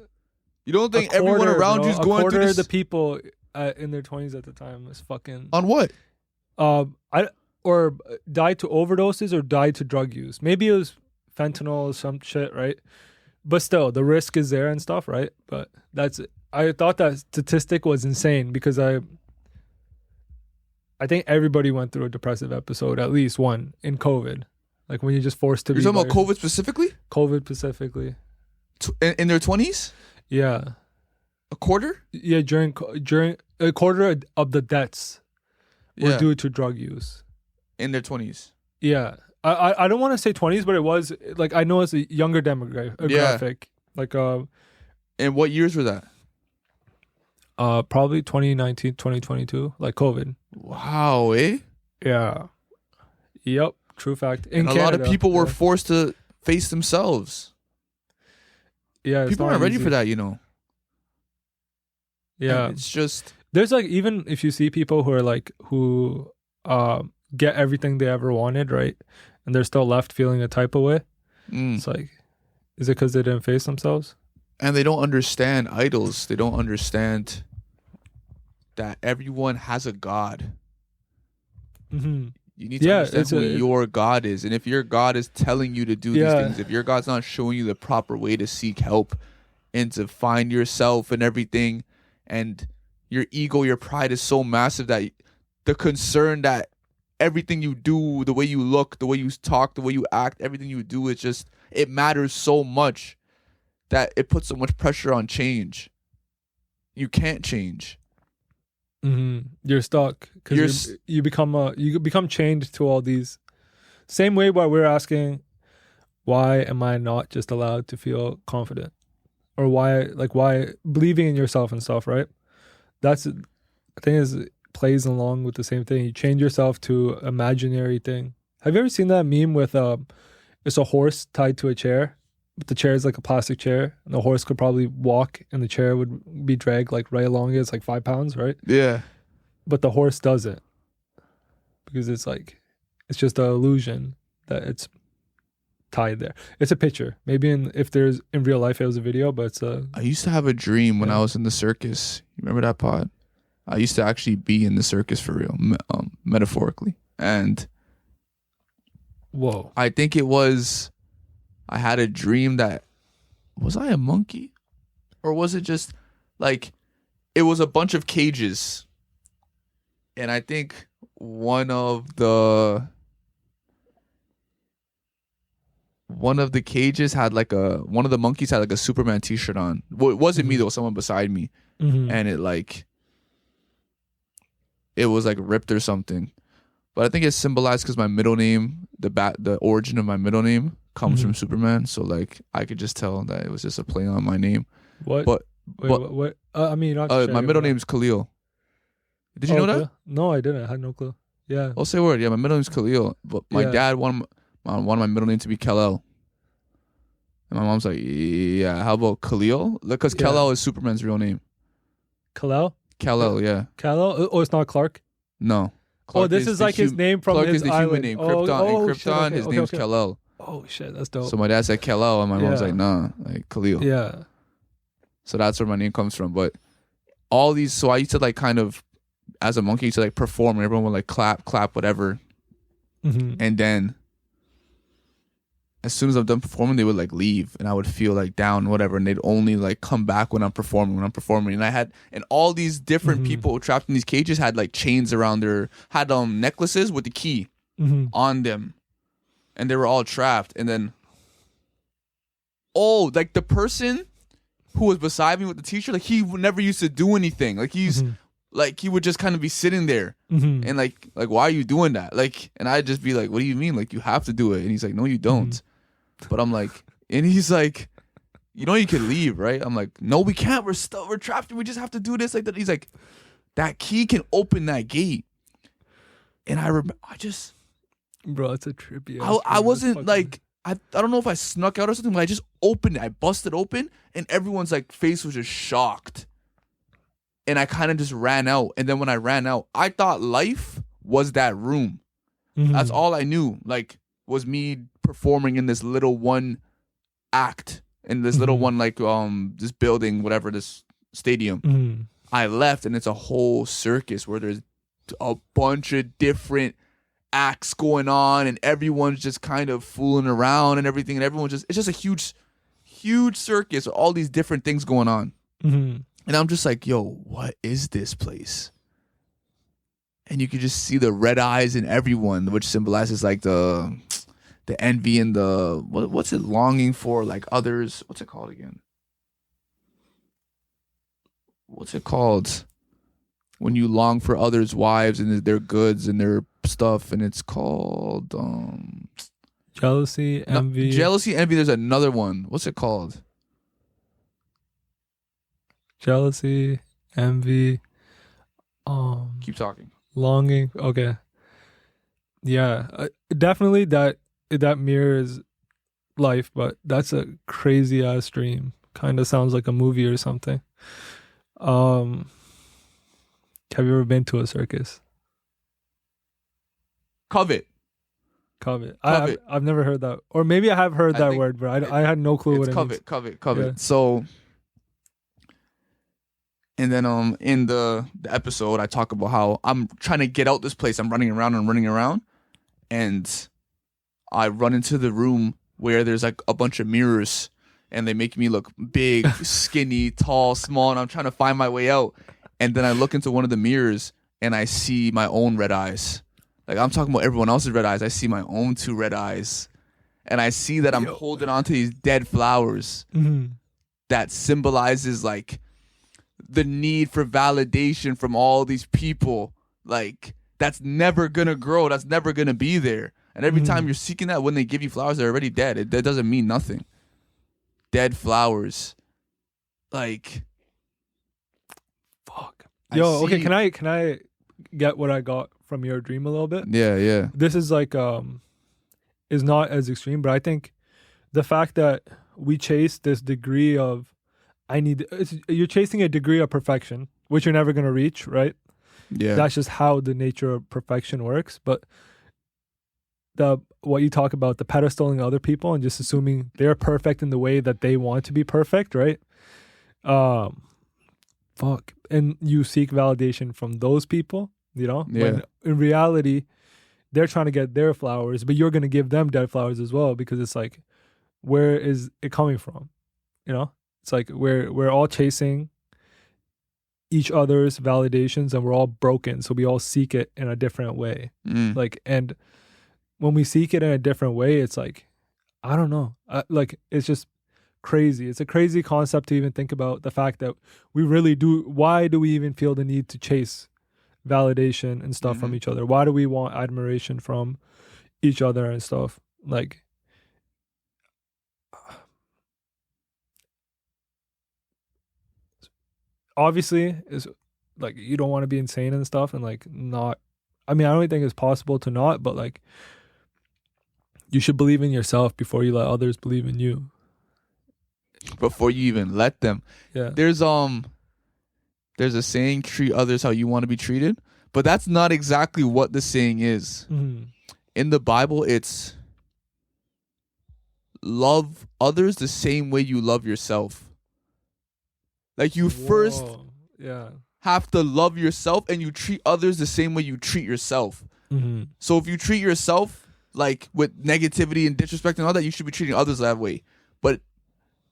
You don't think everyone around you is going through this? A quarter of the people in their 20s at the time was fucking... On what? Or died to overdoses or died to drug use. Maybe it was fentanyl or some shit, right? But still, the risk is there and stuff, right? But I thought that statistic was insane because I think everybody went through a depressive episode, at least one, in COVID. Like when you're just forced to be... You're talking about COVID specifically? COVID specifically. In their 20s? Yeah. A quarter? Yeah, during a quarter of the deaths were due to drug use. In their 20s? Yeah. I don't want to say 20s, but it was, like, I know it's a younger demographic. Yeah. Like, and what years were that? Probably 2019, 2022, like COVID. Wow, eh? Yeah. Yep. True fact. And Canada, a lot of people were forced to face themselves. Yeah. People aren't ready for that, you know. Yeah. And it's just... There's like, even if you see people who are like, who get everything they ever wanted, right? And they're still left feeling a type of way. It's like, is it because they didn't face themselves? And they don't understand idols. They don't understand that everyone has a God. Mm-hmm. You need to understand who your God is. And if your God is telling you to do these things, if your God's not showing you the proper way to seek help and to find yourself and everything, and your ego, your pride is so massive that the concern that everything you do, the way you look, the way you talk, the way you act, everything you do, is just, it matters so much that it puts so much pressure on change. You can't change. Mm-hmm. You're stuck because you become chained to all these. Same way why we're asking, why am I not just allowed to feel confident, or why believing in yourself and stuff, right? That's, I think, plays along with the same thing. You change yourself to imaginary thing. Have you ever seen that meme with it's a horse tied to a chair, but the chair is like a plastic chair, and the horse could probably walk, and the chair would be dragged like right along it. It's like 5 pounds, right? Yeah. But the horse doesn't, because it's like, it's just an illusion that it's tied there. It's a picture. Maybe if there's in real life it was a video, but it's a... I used to have a dream when I was in the circus. You remember that pod? I used to actually be in the circus for real, metaphorically. And whoa, I think it was, I had a dream that, was I a monkey? Or was it just like, it was a bunch of cages. And I think one of the cages had like one of the monkeys had like a Superman t-shirt on. Well, it wasn't me though, someone beside me. Mm-hmm. And it was like ripped or something. But I think it's symbolized because my middle name, the origin of my middle name comes from Superman. So like I could just tell that it was just a play on my name. What? But what? I mean, my middle name is Khalil. Did you know that? No, I didn't. I had no clue. Yeah. I'll say a word. Yeah, my middle name is Khalil. But my dad wanted my middle name to be Kal-El. And my mom's like, yeah, how about Khalil? Because Kal-El is Superman's real name. Kal-El? Kal-El, yeah. Kal-El? Oh, it's not Clark? No. Clark this is like his name from Clark his is the island. human name. Krypton. In Krypton, his name's Kal-El. Oh, shit, that's dope. So my dad said Kal-El, and my mom's like, nah, like Khalil. Yeah. So that's where my name comes from. But all these, so I used to like kind of, as a monkey, I used to like perform, and everyone would like clap, whatever. Mm-hmm. And then as soon as I'm done performing, they would like leave, and I would feel like down, whatever, and they'd only like come back when I'm performing. And all these different people trapped in these cages had like chains around had necklaces with the key on them, and they were all trapped. And then like the person who was beside me with the t-shirt, like he never used to do anything. Like he's like, he would just kind of be sitting there and like why are you doing that? Like, and I'd just be like, what do you mean? Like, you have to do it. And he's like, no, you don't. But I'm like, and he's like, you know you can leave, right? I'm like, no, we can't. We're trapped. We just have to do this like that. He's like, that key can open that gate. And I just, bro, it's a trippy. I wasn't like, I don't know if I snuck out or something, but I just opened it. I busted open, and everyone's like face was just shocked. And I kind of just ran out. And then when I ran out, I thought life was that room. Mm-hmm. That's all I knew. Like, was me performing in this little one act in this little one, like this building, whatever, this stadium. Mm-hmm. I left, and it's a whole circus where there's a bunch of different acts going on, and everyone's just kind of fooling around and everything, and everyone's just, it's just a huge circus with all these different things going on. Mm-hmm. And I'm just like, yo, what is this place? And you can just see the red eyes in everyone, which symbolizes like the envy and the what's it, longing for like others. What's it called again? What's it called when you long for others' wives and their goods and their stuff? And it's called jealousy, envy. Jealousy, envy. There's another one. What's it called? Jealousy, envy. Keep talking. Longing. Okay. Yeah, definitely that mirrors life, but that's a crazy ass dream. Kind of sounds like a movie or something. Have you ever been to a circus? Covet. I've never heard that, or maybe I have heard that word, but I had no clue what it means. Covet. Yeah. So, and then in the episode, I talk about how I'm trying to get out this place. I'm running around, and I run into the room where there's like a bunch of mirrors, and they make me look big, skinny, tall, small, and I'm trying to find my way out. And then I look into one of the mirrors, and I see my own red eyes. Like, I'm talking about everyone else's red eyes. I see my own 2 red eyes, and I see that I'm holding on to these dead flowers that symbolizes like the need for validation from all these people, like that's never gonna grow, that's never gonna be there. And every time you're seeking that, when they give you flowers, they're already dead. That doesn't mean nothing. Dead flowers, like, fuck. Yo, okay, can I get what I got from your dream a little bit? Yeah. This is like is not as extreme, but I think the fact that we chase this degree of you're chasing a degree of perfection, which you're never going to reach, right? Yeah. That's just how the nature of perfection works. But what you talk about, the pedestaling other people and just assuming they're perfect in the way that they want to be perfect, right? Fuck. And you seek validation from those people, you know? Yeah. When in reality, they're trying to get their flowers, but you're going to give them dead flowers as well, because it's like, where is it coming from? You know? It's like we're all chasing each other's validations, and we're all broken, so we all seek it in a different way. Like, and when we seek it in a different way, it's like, I don't know, like, it's just crazy. It's a crazy concept to even think about the fact that we really do. Why do we even feel the need to chase validation and stuff from each other? Why do we want admiration from each other and stuff? Like, obviously, is like, you don't want to be insane and stuff, and like, not, I mean, I don't think it's possible to not, but like, you should believe in yourself before you let others believe in you. Before you even let them. Yeah. There's a saying, treat others how you want to be treated, but that's not exactly what the saying is. In the Bible, it's love others the same way you love yourself. Like, you first have to love yourself, and you treat others the same way you treat yourself. So if you treat yourself like with negativity and disrespect and all that, you should be treating others that way. But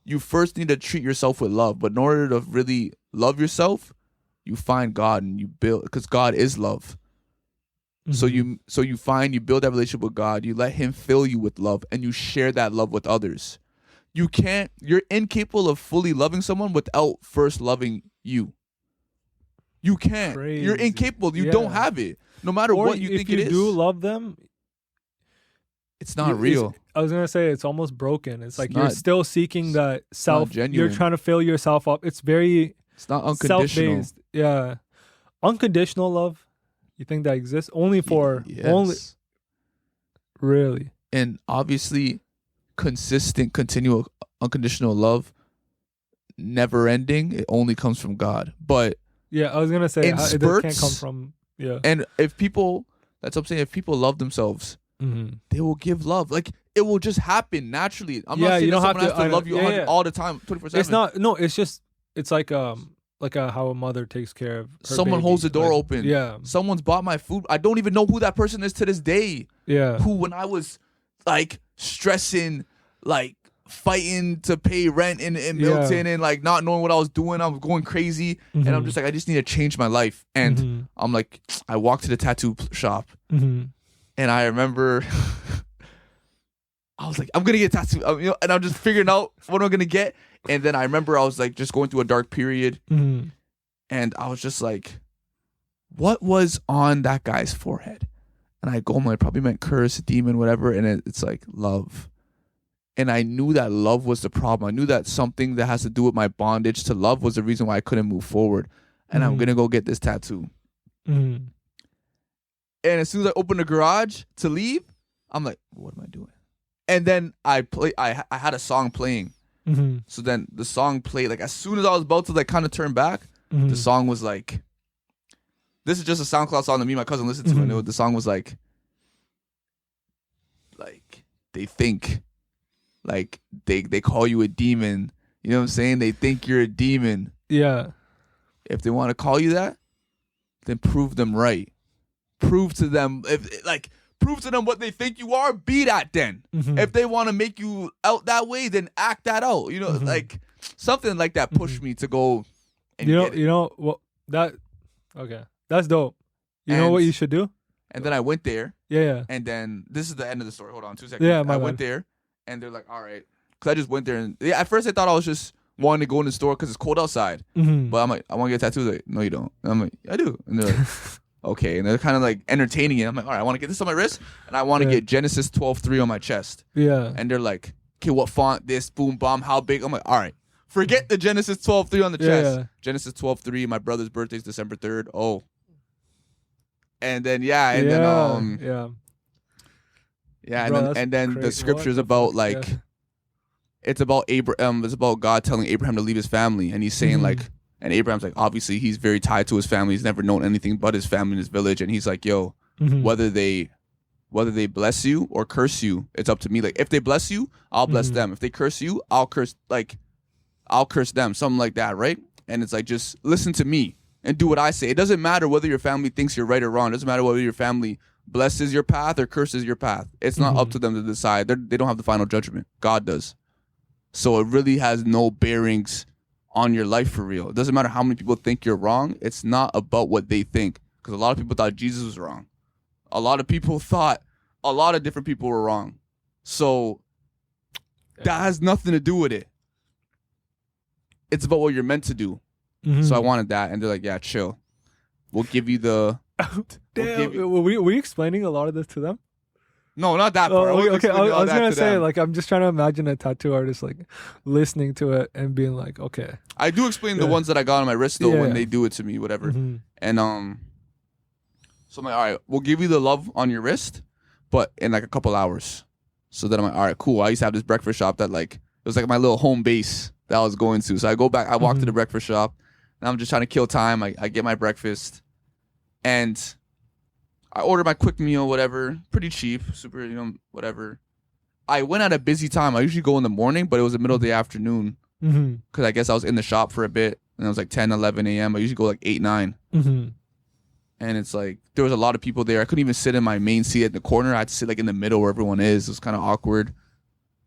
you first need to treat yourself with love. But in order to really love yourself, you find God and you build, because God is love. So you build that relationship with God. You let Him fill you with love, and you share that love with others. You're incapable of fully loving someone without first loving you. You can't. Crazy. You're incapable. You don't have it. No matter what you think it is. If you do love them, it's not real. I was gonna say it's almost broken. It's like you're not- still seeking that self. You're genuine. trying to fill yourself up. It's very It's not unconditional. self-based. Yeah, unconditional love. You think that exists only for only Yes. really? And obviously, consistent, continual, unconditional love, never ending. It only comes from God. But Yeah, I was gonna say In it can't spurts, come from. Yeah. and if people, that's what I'm saying. If people love themselves, Mm-hmm. they will give love. Like it will just happen naturally. I'm Yeah, not saying you don't that have someone to- has I know. love you Yeah, 100 yeah. all the time, 24/7. It's not. No, it's just. It's like how a mother takes care of. Her Someone baby. holds the door Like, open. Yeah. Someone's bought my food. I don't even know who that person is to this day. Yeah. Who, when I was like stressing, like fighting to pay rent in Milton and like not knowing what I was doing, I was going crazy. And I'm just like, I just need to change my life. And I'm like, I walked to the tattoo shop Mm-hmm. and I remember I was like, I'm gonna get a tattoo, and I'm just figuring out what I'm gonna get. And then I remember I was like just going through a dark period, Mm-hmm. and I was just like, what was on that guy's forehead? And I go, I probably meant curse, demon, whatever. And it's like love. And I knew that love was the problem. I knew that something that has to do with my bondage to love was the reason why I couldn't move forward. And I'm gonna go get this tattoo. Mm-hmm. And as soon as I open the garage to leave, I'm like, what am I doing? And then I had a song playing. Mm-hmm. So then the song played, like as soon as I was about to like kind of turn back, Mm-hmm. the song was like, this is just a SoundCloud song that me and my cousin listened to, and the song was like they think, like they call you a demon. You know what I'm saying? They think you're a demon. Yeah. If they want to call you that, then prove them right. Prove to them prove to them what they think you are. Be that then. Mm-hmm. If they want to make you out that way, then act that out. You know, like something like that pushed me to go. And get it. What that? Okay, that's dope. You know And- what you should do? And then I went there, Yeah. and then this is the end of the story. Hold on 2 seconds. Yeah, I went there, and they're like, all right. Because I just went there, and at first I thought I was just wanting to go in the store because it's cold outside. Mm-hmm. But I'm like, I want to get a tattoo. They're like, no, you don't. And I'm like, I do. And they're like, okay. And they're kind of like entertaining it. I'm like, all right, I want to get this on my wrist, and I want to get Genesis 12:3 on my chest. Yeah. And they're like, okay, what font? This, boom, bomb, how big? I'm like, all right. Forget the Genesis 12:3 on the chest. Yeah. Genesis 12:3. My brother's birthday's December 3rd. Oh. And then yeah. Bro, And then the crazy. scripture's What the about fuck? like Yeah. it's about Abraham. It's about God telling Abraham to leave his family, and he's saying like, and Abraham's like, obviously he's very tied to his family. He's never known anything but his family in his village, and he's like, yo, whether they bless you or curse you, it's up to me. Like if they bless you, I'll bless them. If they curse you, I'll curse them, something like that, right? And it's like, just listen to me and do what I say. It doesn't matter whether your family thinks you're right or wrong. It doesn't matter whether your family blesses your path or curses your path. It's not up to them to decide. They don't have the final judgment. God does. So it really has no bearings on your life for real. It doesn't matter how many people think you're wrong. It's not about what they think, because a lot of people thought Jesus was wrong. A lot of people thought a lot of different people were wrong. So that has nothing to do with it. It's about what you're meant to do. So I wanted that, and they're like, yeah, chill. We'll give you the... Damn, were we explaining a lot of this to them? No, not that part. Oh, okay. I explaining all was that gonna to say, them. like, I'm just trying to imagine a tattoo artist like listening to it and being like, okay. I do explain the ones that I got on my wrist though when they do it to me, whatever. And so I'm like, all right, we'll give you the love on your wrist, but in like a couple hours. So then I'm like, all right, cool. I used to have this breakfast shop that like, it was like my little home base that I was going to. So I go back, I walk to the breakfast shop, and I'm just trying to kill time. I get my breakfast, and I order my quick meal, whatever, pretty cheap, super, whatever. I went at a busy time. I usually go in the morning, but it was the middle of the afternoon because I guess I was in the shop for a bit, and it was like 10, 11 a.m. I usually go like 8, 9. And it's like, there was a lot of people there. I couldn't even sit in my main seat at the corner. I had to sit like in the middle where everyone is. It was kind of awkward.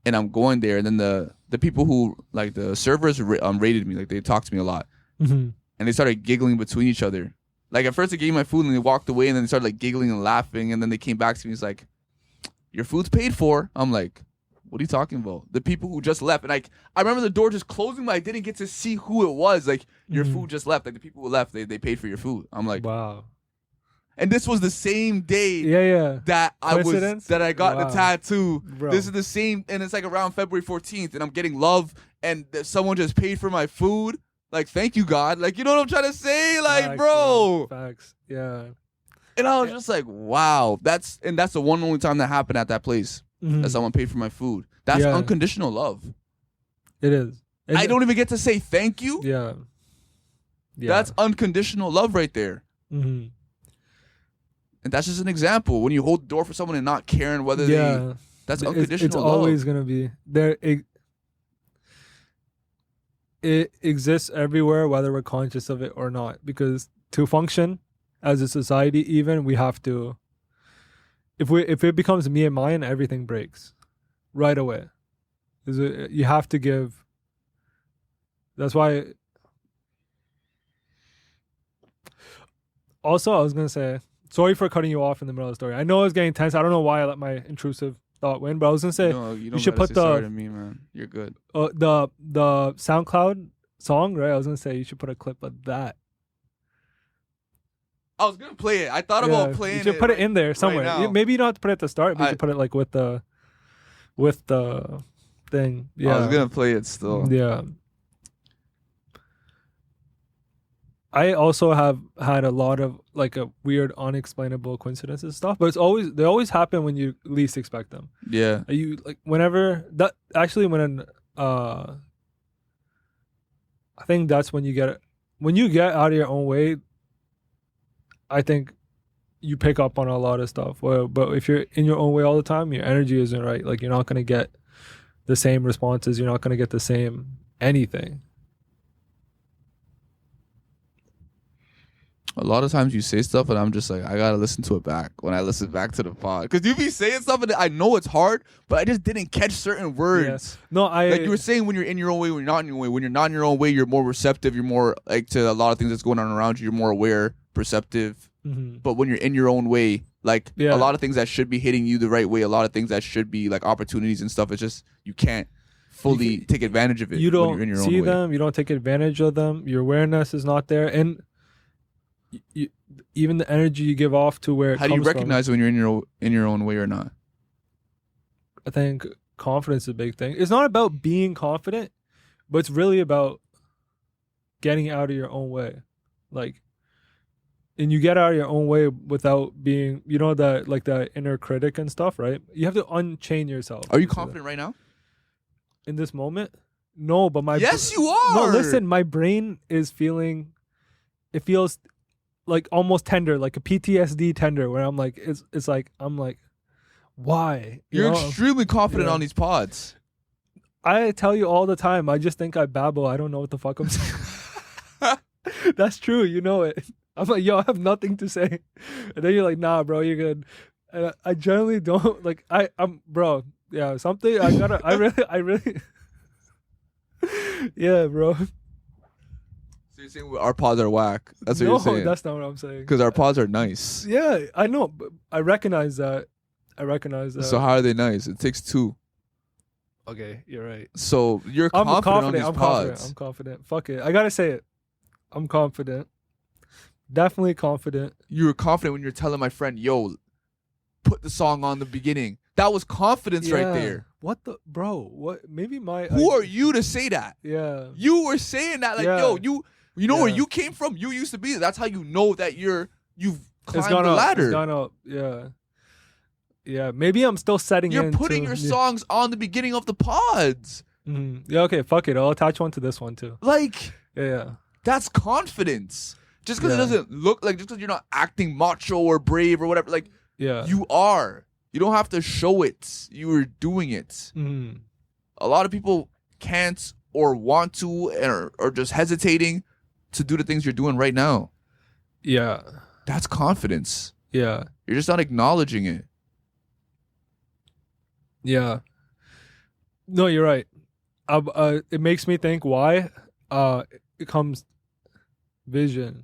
And I'm going there, and then the people who, like the servers rated me, like they talked to me a lot. And they started giggling between each other. Like at first they gave me my food and they walked away, and then they started like giggling and laughing, and then they came back to me. He's like, your food's paid for. I'm like, what are you talking about? The people who just left. And like, I remember the door just closing, but I didn't get to see who it was. Like, your food just left. Like the people who left, they paid for your food. I'm like, wow. And this was the same day Yeah. that I got the Wow. tattoo. Bro. This is the same, and it's like around February 14th, and I'm getting love, and someone just paid for my food. Like, thank you, God. Like, you know what I'm trying to say? Like, Facts, bro. Facts. Yeah. And I was just like, wow. That's the one only time that happened at that place. Mhm. That someone paid for my food. That's Yeah. unconditional love. It is. I don't even get to say thank you. Yeah. That's unconditional love right there. Mm-hmm. And that's just an example. When you hold the door for someone and not caring whether they... That's unconditional it's love. always going to be there. It exists everywhere, whether we're conscious of it or not. Because to function as a society, even, we have to... If it becomes me and mine, everything breaks right away. You have to give... That's why... Also, I was going to say... Sorry for cutting you off in the middle of the story. I know it was getting tense. I don't know why I let my intrusive thought win, but I was gonna say No, you should put sorry to me, man. You're good. The SoundCloud song, right? I was gonna say you should put a clip of that. I was gonna play it. I thought about playing it. You should put it in there somewhere. now. Maybe you don't have to put it at the start, but you should put it like with the thing. Yeah, I was gonna play it still. Yeah. I also have had a lot of like a weird, unexplainable coincidences and stuff, but they always happen when you least expect them. Yeah. You like whenever that actually I think that's when you get out of your own way. I think you pick up on a lot of stuff. But if you're in your own way all the time, your energy isn't right. Like you're not gonna get the same responses. You're not gonna get the same anything. A lot of times you say stuff and I'm just like, I gotta listen to it back when I listen back to the pod. Because you be saying stuff and I know it's hard, but I just didn't catch certain words. Yeah. No, like you were saying when you're in your own way, when you're not in your way. When you're not in your own way, you're more receptive. You're more like to a lot of things that's going on around you. You're more aware, perceptive. Mm-hmm. But when you're in your own way, like a lot of things that should be hitting you the right way, a lot of things that should be like opportunities and stuff, it's just you can't fully take advantage of it. You don't when you're in your see own way. them. You don't take advantage of them. Your awareness is not there, and even the energy you give off to where it How do you comes recognize when you're in your own way or not? I think confidence is a big thing. It's not about being confident, but it's really about getting out of your own way. Like, and you get out of your own way without being, that like that inner critic and stuff, right? You have to unchain yourself. Are you confident right now? In this moment? No, but Yes, you are. No, listen, my brain is feeling, it feels like almost tender, like a PTSD tender, where I'm like, it's like, I'm like, why? You're extremely confident on these pods. I tell you all the time, I just think I babble. I don't know what the fuck I'm saying. That's true, you know it. I'm like, yo, I have nothing to say. And then you're like, nah, bro, you're good. And I generally don't, like, I'm, bro, yeah, something, I really, yeah, bro. So you're saying our pods are whack? That's what you're saying? No, that's not what I'm saying. Because our pods are nice. Yeah, I know, but I recognize that. So how are they nice? It takes two. Okay, you're right. So you're confident on these pods. I'm confident. Fuck it. I gotta say it. I'm confident. Definitely confident. You were confident when you're telling my friend, yo, put the song on the beginning. That was confidence right there. What the, bro? What? Maybe Who are you to say that? Yeah. You were saying that like, yo, you know where you came from? You used to be there. That's how you know that you've climbed the ladder. It's gone up. Yeah. Yeah. Maybe I'm still setting in. You're putting your songs on the beginning of the pods. Mm-hmm. Yeah, okay, fuck it. I'll attach one to this one too. Like, yeah. That's confidence. Just because it doesn't look like, just because you're not acting macho or brave or whatever, like, you are. You don't have to show it. You are doing it. Mm-hmm. A lot of people can't or want to or just hesitating to do the things you're doing right now. Yeah. That's confidence. Yeah. You're just not acknowledging it. Yeah. No, you're right. It makes me think why it comes vision.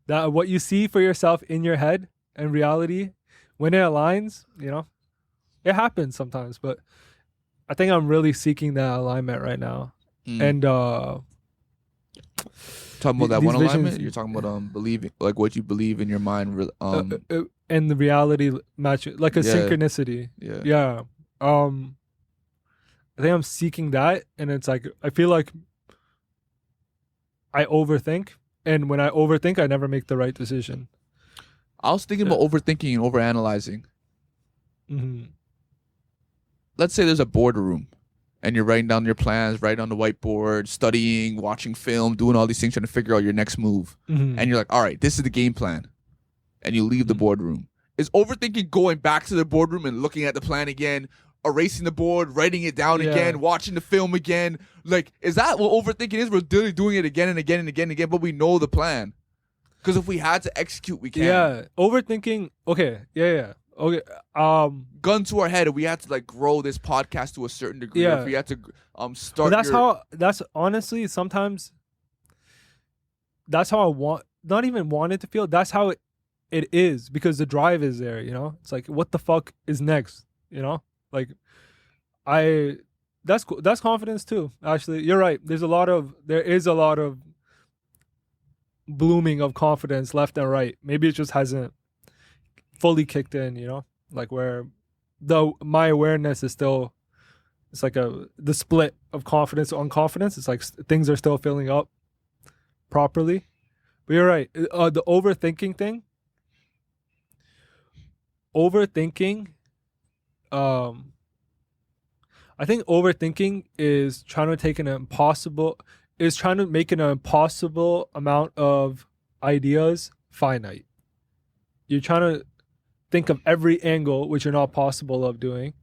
That what you see for yourself in your head and reality, when it aligns, it happens sometimes, but I think I'm really seeking that alignment right now. And talking about that these one visions- alignment? You're talking about believing, like what you believe in your mind. And the reality match, like a Yeah. synchronicity. Yeah. Yeah. I think I'm seeking that, and it's like I feel like I overthink, and when I overthink, I never make the right decision. I was thinking about overthinking and overanalyzing. Mm-hmm. Let's say there's a boardroom and you're writing down your plans, writing on the whiteboard, studying, watching film, doing all these things, trying to figure out your next move. Mm-hmm. And you're like, all right, this is the game plan. And you leave the boardroom. Is overthinking going back to the boardroom and looking at the plan again, erasing the board, writing it down again, watching the film again? Like, is that what overthinking is? We're literally doing it again and again and again and again, but we know the plan. Because if we had to execute, we can. Yeah, overthinking. Okay, yeah. Okay. Gun to our head, and we had to like grow this podcast to a certain degree. Yeah. If we had to start. That's honestly sometimes. That's how I want. Not even want it to feel. That's how it is, because the drive is there. You know, it's like, what the fuck is next? You know, like that's confidence too. Actually, you're right. There is a lot of blooming of confidence left and right. Maybe it just hasn't fully kicked in, you know, like where my awareness is still, it's like the split of confidence on confidence. It's like things are still filling up properly. But you're right. The overthinking thing. Overthinking. I think overthinking is trying to make an impossible amount of ideas finite. You're trying to think of every angle which you're not possible of doing,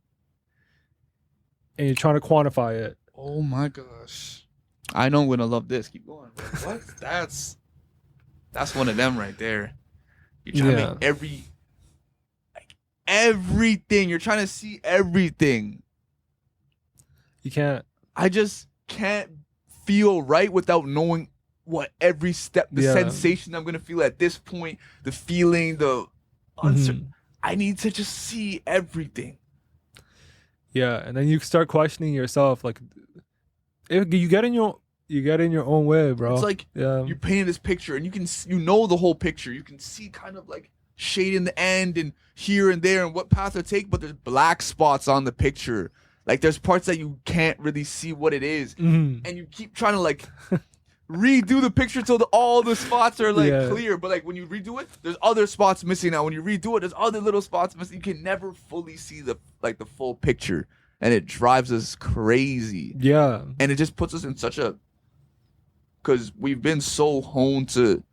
and you're trying to quantify it. Oh my gosh, I know I'm gonna love this. Keep going. What? That's one of them right there. You're trying to make everything. You're trying to see everything. You can't. I just can't feel right without knowing what every step, the sensation I'm gonna feel at this point, the feeling, the uncertain. I need to just see everything. Yeah, and then you start questioning yourself. Like, you get in your own way, bro. It's like you painted this picture, and you know the whole picture. You can see kind of like shade in the end and here and there, and what path to take. But there's black spots on the picture. Like there's parts that you can't really see what it is, and you keep trying to like redo the picture till all the spots are like clear. But like when you redo it, there's other spots missing now. When you redo it, there's other little spots missing. You can never fully see the full picture, and it drives us crazy. Yeah, and it just puts us in such a, because we've been so honed to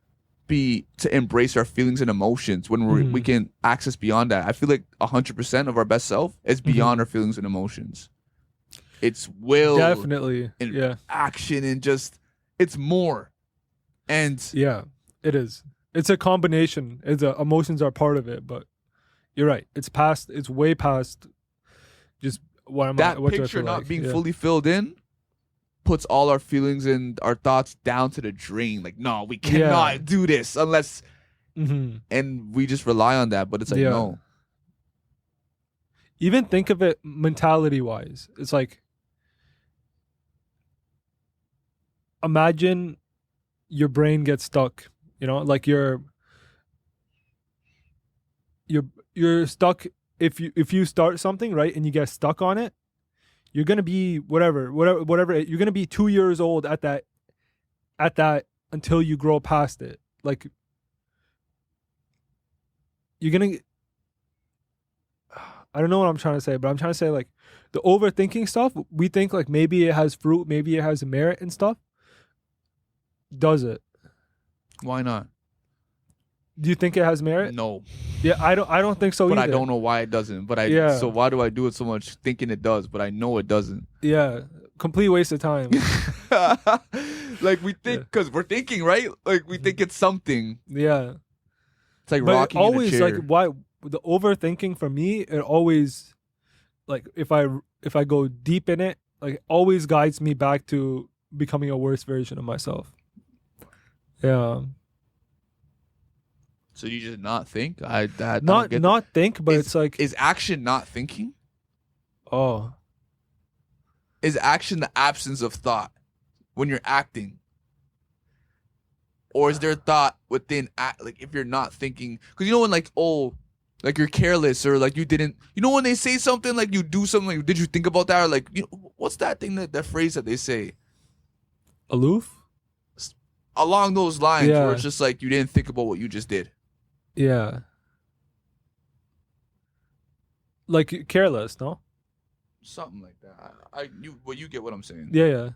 embrace our feelings and emotions when we can access beyond that. I feel like 100% of our best self is beyond our feelings and emotions. It's will, definitely, and action, and just it's more. And yeah, it is. It's a combination. Emotions are part of it, but you're right. It's way past just what picture not being fully filled in puts all our feelings and our thoughts down to the drain. Like, no, we cannot do this unless, and we just rely on that. But it's like, no. Even think of it mentality wise. It's like, imagine your brain gets stuck. You know, like you're stuck. If you start something, right, and you get stuck on it, you're gonna be whatever. You're gonna be 2 years old at that until you grow past it. Like you're gonna. I don't know what I'm trying to say, but I'm trying to say like the overthinking stuff. We think like maybe it has fruit, maybe it has merit and stuff. Does it? Why not? Do you think it has merit? No. Yeah, I don't think so but either. I don't know why it doesn't. But so why do I do it so much thinking it does, but I know it doesn't? Yeah. Complete waste of time. Like we think, because we're thinking, right? Like we think it's something. Yeah. It's like but rocking always in a chair. like why the overthinking for me, it always like if I go deep in it, like always guides me back to becoming a worse version of myself. Yeah. So you just not think? Not think, but it's like, is action not thinking? Oh. Is action the absence of thought when you're acting? Or is there a thought within, like, if you're not thinking, because you know when, like, oh, like, you're careless, or like you didn't, you know when they say something, like you do something, like, did you think about that, or like, you know, what's that thing, that phrase that they say, Aloof? along those lines, where it's just like you didn't think about what you just did. Yeah. Like careless, no? Something like that. You get what I'm saying. Yeah.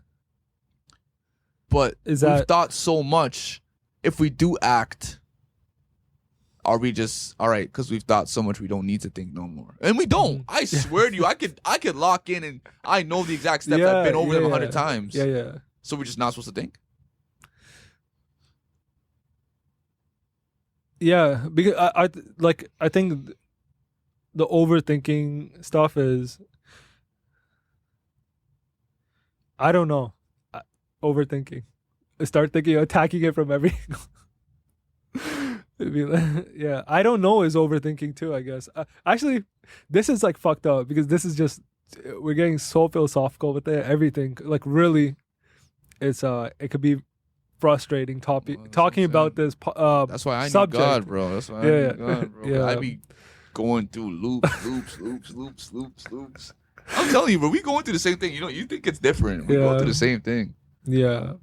But we've thought so much. If we do act, are we just all right? Because we've thought so much, we don't need to think no more, and we don't. I swear to you, I could lock in, and I know the exact steps. I've been over them 100 times. Yeah. So we're just not supposed to think. Yeah, because I think the overthinking stuff is, I don't know, overthinking. I start thinking, attacking it from every angle. Yeah, I don't know is overthinking too, I guess. Actually, this is like fucked up because this is just, we're getting so philosophical with it. Everything, like, really, it's it could be frustrating talking about this that's why I need subject. God, bro. That's why I need God, bro. Yeah. I be going through loops. I'm telling you, bro, we going through the same thing. You know, you think it's different. We going through the same thing. Yeah.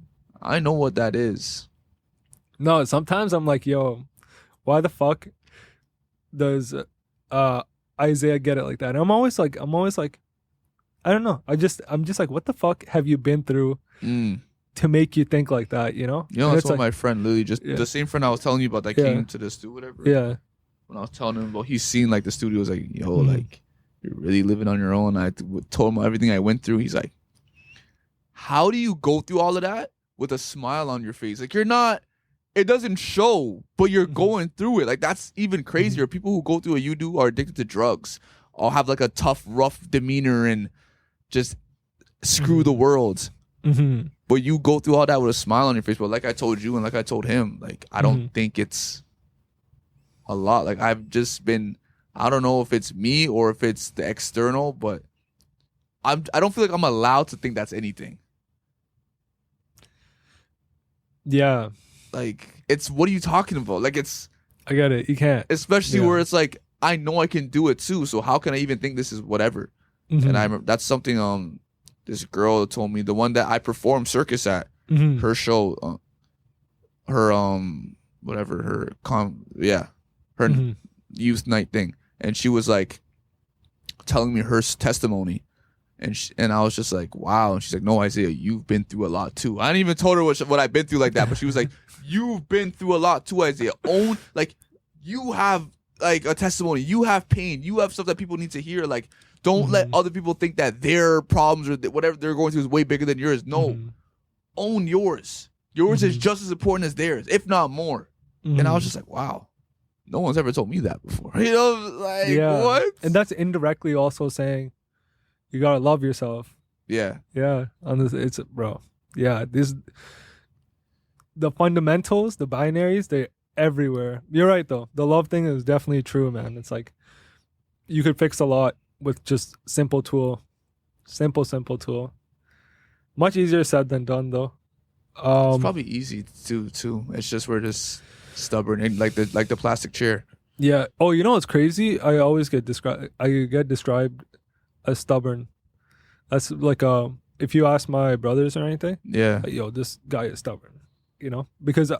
I know what that is. No, sometimes I'm like, yo, why the fuck does Isaiah get it like that? And I'm always like, I don't know. I'm just like, what the fuck have you been through to make you think like that, you know? You know, that's what my friend Lily, the same friend I was telling you about that came to the studio, whatever. Yeah. When I was telling him about, he's seen like the studio, was like, yo, like, you're really living on your own. I told him everything I went through. He's like, how do you go through all of that with a smile on your face? Like, you're not, it doesn't show, but you're going through it. Like, that's even crazier. People who go through what you do are addicted to drugs, or have like a tough, rough demeanor and just screw the world. But you go through all that with a smile on your face. But like I told you and like I told him, like, I don't think it's a lot. Like, I've just been, I don't know if it's me or if it's the external, but I don't feel like I'm allowed to think that's anything. Yeah. Like, it's, what are you talking about? Like, it's, I get it. You can't. Especially where it's like, I know I can do it too. So how can I even think this is whatever? And I remember that's something this girl told me, the one that I performed circus at, her show, her whatever, her youth night thing, and she was like telling me her testimony, and I was just like, wow. And she's like, no, Isaiah, you've been through a lot too. I didn't even told her what I've been through like that, but she was like, you've been through a lot too, Isaiah. Like, you have like a testimony, you have pain, you have stuff that people need to hear. Like, don't let other people think that their problems or whatever they're going through is way bigger than yours. No, own yours. Yours is just as important as theirs, if not more. And I was just like, wow, no one's ever told me that before. You know, like, what? And that's indirectly also saying you gotta love yourself. Yeah. On this, it's, bro. Yeah, the fundamentals, the binaries, they're everywhere. You're right though. The love thing is definitely true, man. It's like you could fix a lot with just simple tool. Much easier said than done though. It's probably easy to do too. It's just we're just stubborn, and like the plastic chair. Yeah. Oh, you know what's crazy? I always get described as stubborn. That's like if you ask my brothers or anything, like, yo, this guy is stubborn. You know, because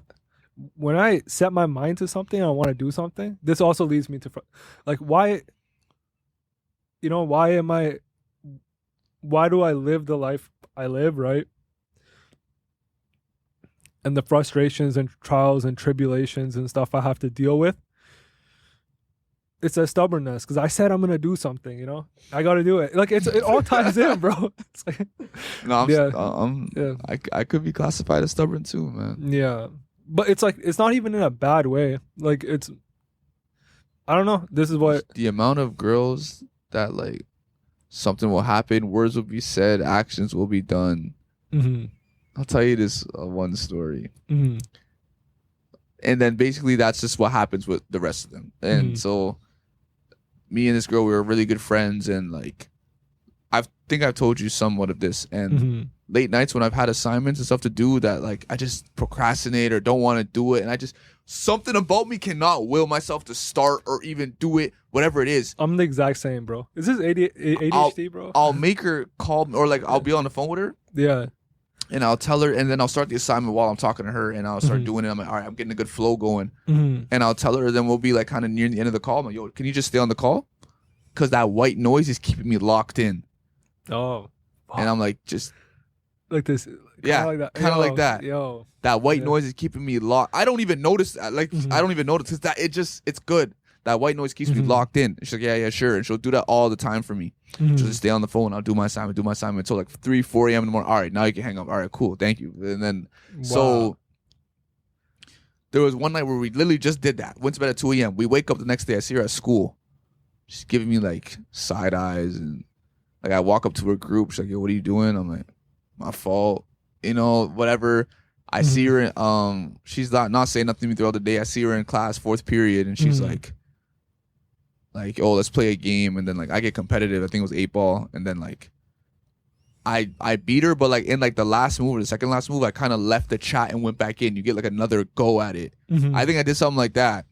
when I set my mind to something, I want to do something. This also leads me to like, why? You know, why do I live the life I live, right? And the frustrations and trials and tribulations and stuff I have to deal with. It's a stubbornness, because I said I'm gonna do something, you know? I gotta do it. Like, it all ties in, bro. It's like, no, I could be classified as stubborn too, man. Yeah. But it's like, it's not even in a bad way. Like, it's, I don't know. This is what the amount of girls that, like, something will happen, words will be said, actions will be done. I'll tell you this one story. And then basically that's just what happens with the rest of them. And so me and this girl, we were really good friends, and like, I think I've told you somewhat of this, and late nights when I've had assignments and stuff to do that like I just procrastinate or don't want to do it, and I just something about me cannot will myself to start or even do it, whatever it is. I'm the exact same, bro. Is this ADHD, bro? I'll make her call me, or like I'll be on the phone with her. Yeah. And I'll tell her, and then I'll start the assignment while I'm talking to her, and I'll start doing it. I'm like, all right, I'm getting a good flow going. And I'll tell her, then we'll be like kind of near the end of the call. I'm like, yo, can you just stay on the call? Because that white noise is keeping me locked in. Oh. And I'm like, just like this. Yeah, kind of like that. Yo. That white noise is keeping me locked. I don't even notice that. Like, I don't even notice because it's good. That white noise keeps me locked in. She's like, yeah, sure. And she'll do that all the time for me. She'll just stay on the phone. I'll do my assignment until like 3, 4 a.m. in the morning. All right, now you can hang up. All right, cool. Thank you. And then, so there was one night where we literally just did that. Went to bed at 2 a.m. We wake up the next day. I see her at school. She's giving me like side eyes. And like I walk up to her group. She's like, yo, what are you doing? I'm like, my fault. You know, whatever. I see her. She's not saying nothing to me throughout the day. I see her in class, 4th period. And she's like, oh, let's play a game. And then like I get competitive. I think it was 8-ball. And then like I beat her, but like in like the last move or the second last move, I kind of left the chat and went back in. You get like another go at it. I think I did something like that.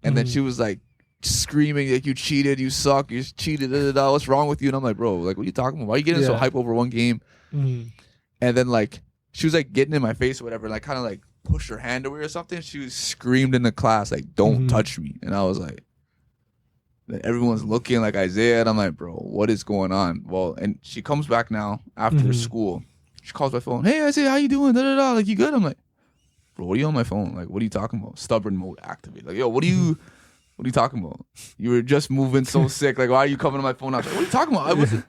And then she was like screaming like, you cheated, you suck, you cheated, what's wrong with you? And I'm like, bro, like what are you talking about? Why are you getting so hype over one game? And then like she was like getting in my face or whatever, like kind of like pushed her hand away or something. She was screamed in the class like, don't touch me. And I was like, everyone's looking like Isaiah, and I'm like, bro, what is going on? Well, and she comes back now after school. She calls my phone. Hey, Isaiah, how you doing? Like, you good? I'm like, bro, what are you on my phone? Like, what are you talking about? Stubborn mode activate. Like, yo, what are you talking about? You were just moving so sick. Like, why are you coming to my phone? I was like, what are you talking about? I wasn't.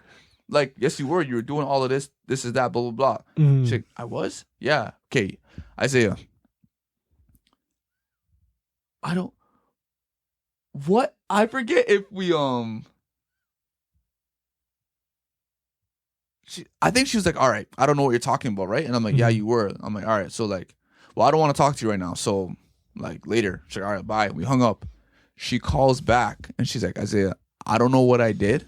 Like, yes, you were. You were doing all of this. This is that. Blah blah blah. She's like, I was. Yeah. Okay, Isaiah. I don't. What? I forget if we I think she was like, all right, I don't know what you're talking about, right? And I'm like, yeah, you were. I'm like, all right, so like, well, I don't want to talk to you right now, so like later. She's like, all right, bye. We hung up. She calls back and she's like, Isaiah, I don't know what I did,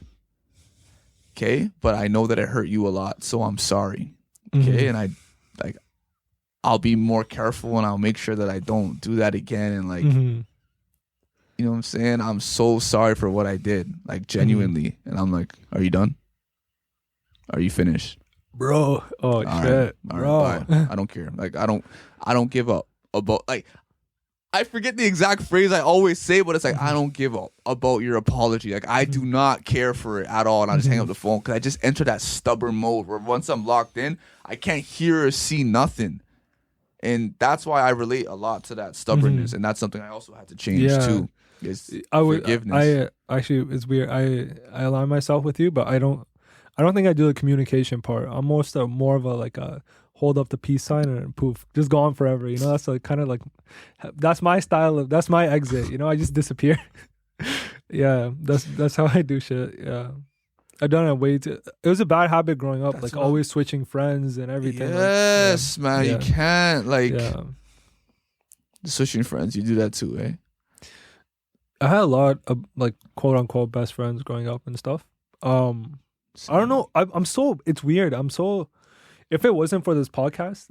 okay, but I know that it hurt you a lot, so I'm sorry, okay, and I'll be more careful and I'll make sure that I don't do that again, and like. You know what I'm saying? I'm so sorry for what I did, like genuinely. And I'm like, are you done? Are you finished? Bro. Oh, shit. All right, bye. I don't care. Like, I don't give up about, like, I forget the exact phrase I always say, but it's like, I don't give up about your apology. Like, I do not care for it at all. And I just hang up the phone because I just enter that stubborn mode where once I'm locked in, I can't hear or see nothing. And that's why I relate a lot to that stubbornness. And that's something I also had to change too. Forgiveness. I actually, it's weird. I align myself with you, but I don't think I do the communication part. I'm more of a like a hold up the peace sign and poof, just gone forever. You know, that's like kind of like that's my style that's my exit. You know, I just disappear. Yeah, that's how I do shit. Yeah, I've done it way too. It was a bad habit growing up, like always switching friends and everything. Yes, like, man, you can't like switching friends. You do that too, eh? I had a lot of like quote unquote best friends growing up and stuff. I don't know. I'm so, it's weird. If it wasn't for this podcast,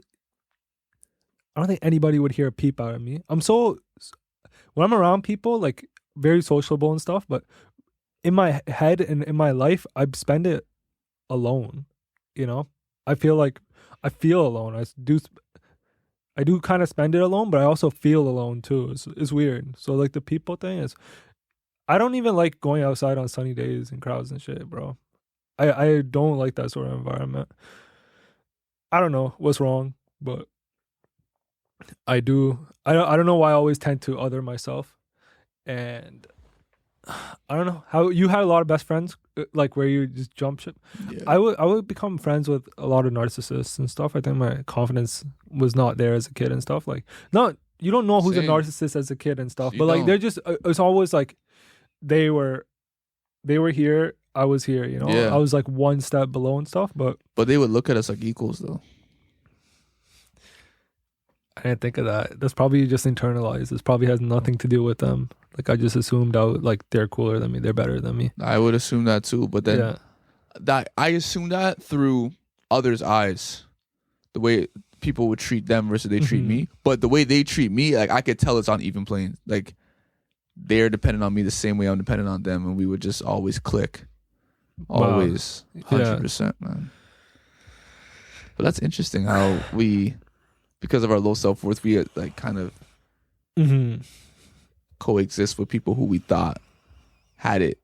I don't think anybody would hear a peep out of me. When I'm around people, like very sociable and stuff, but in my head and in my life, I spend it alone. You know, I feel alone. I do kind of spend it alone, but I also feel alone too. It's weird. So like the people thing is, I don't even like going outside on sunny days and crowds and shit, bro. I don't like that sort of environment. I don't know what's wrong, but I do. I don't know why I always tend to other myself, and I don't know how you had a lot of best friends, like where you just jump ship. Yeah. I would become friends with a lot of narcissists and stuff. I think my confidence was not there as a kid and stuff. Like, you don't know who's a narcissist as a kid and stuff, but like they're just. It's always like they were here. I was here. You know, I was like one step below and stuff. But they would look at us like equals though. I didn't think of that. That's probably just internalized. This probably has nothing to do with them. Like I just assumed they're cooler than me, they're better than me. I would assume that too, but then that I assume that through others' eyes. the way people would treat them versus they treat me. But the way they treat me, like I could tell it's on even plane. Like they're dependent on me the same way I'm dependent on them, and we would just always click. Always, 100%, man. But that's interesting how we, because of our low self-worth, we like kind of coexist with people who we thought had it.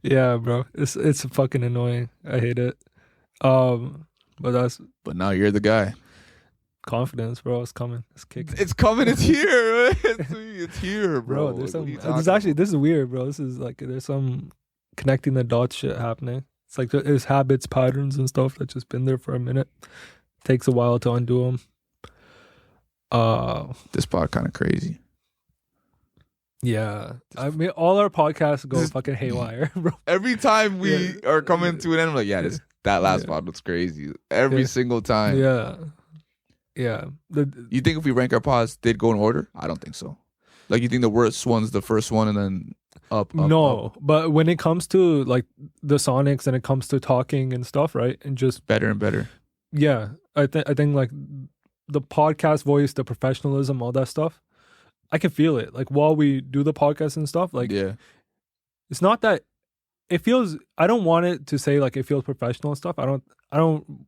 Yeah, bro. It's fucking annoying. I hate it. But now you're the guy. Confidence, bro. It's coming. It's kicking. It's coming. It's here. It's here, bro. This is weird, bro. This is like there's some connecting the dots shit happening. It's like there's habits, patterns, and stuff that's just been there for a minute. Takes a while to undo them. This pod kind of crazy. Yeah, I mean, all our podcasts go fucking haywire, bro. Every time we are coming to an end, I'm like, that last pod was crazy. Every single time. Yeah. You think if we rank our pods, they'd go in order? I don't think so. Like, you think the worst one's the first one and then up? No, but when it comes to like the sonics and it comes to talking and stuff, right, and just better and better. Yeah, I think like the podcast voice, the professionalism, all that stuff. I can feel it. Like while we do the podcast and stuff, like it's not that it feels. I don't want it to say like it feels professional and stuff. I don't.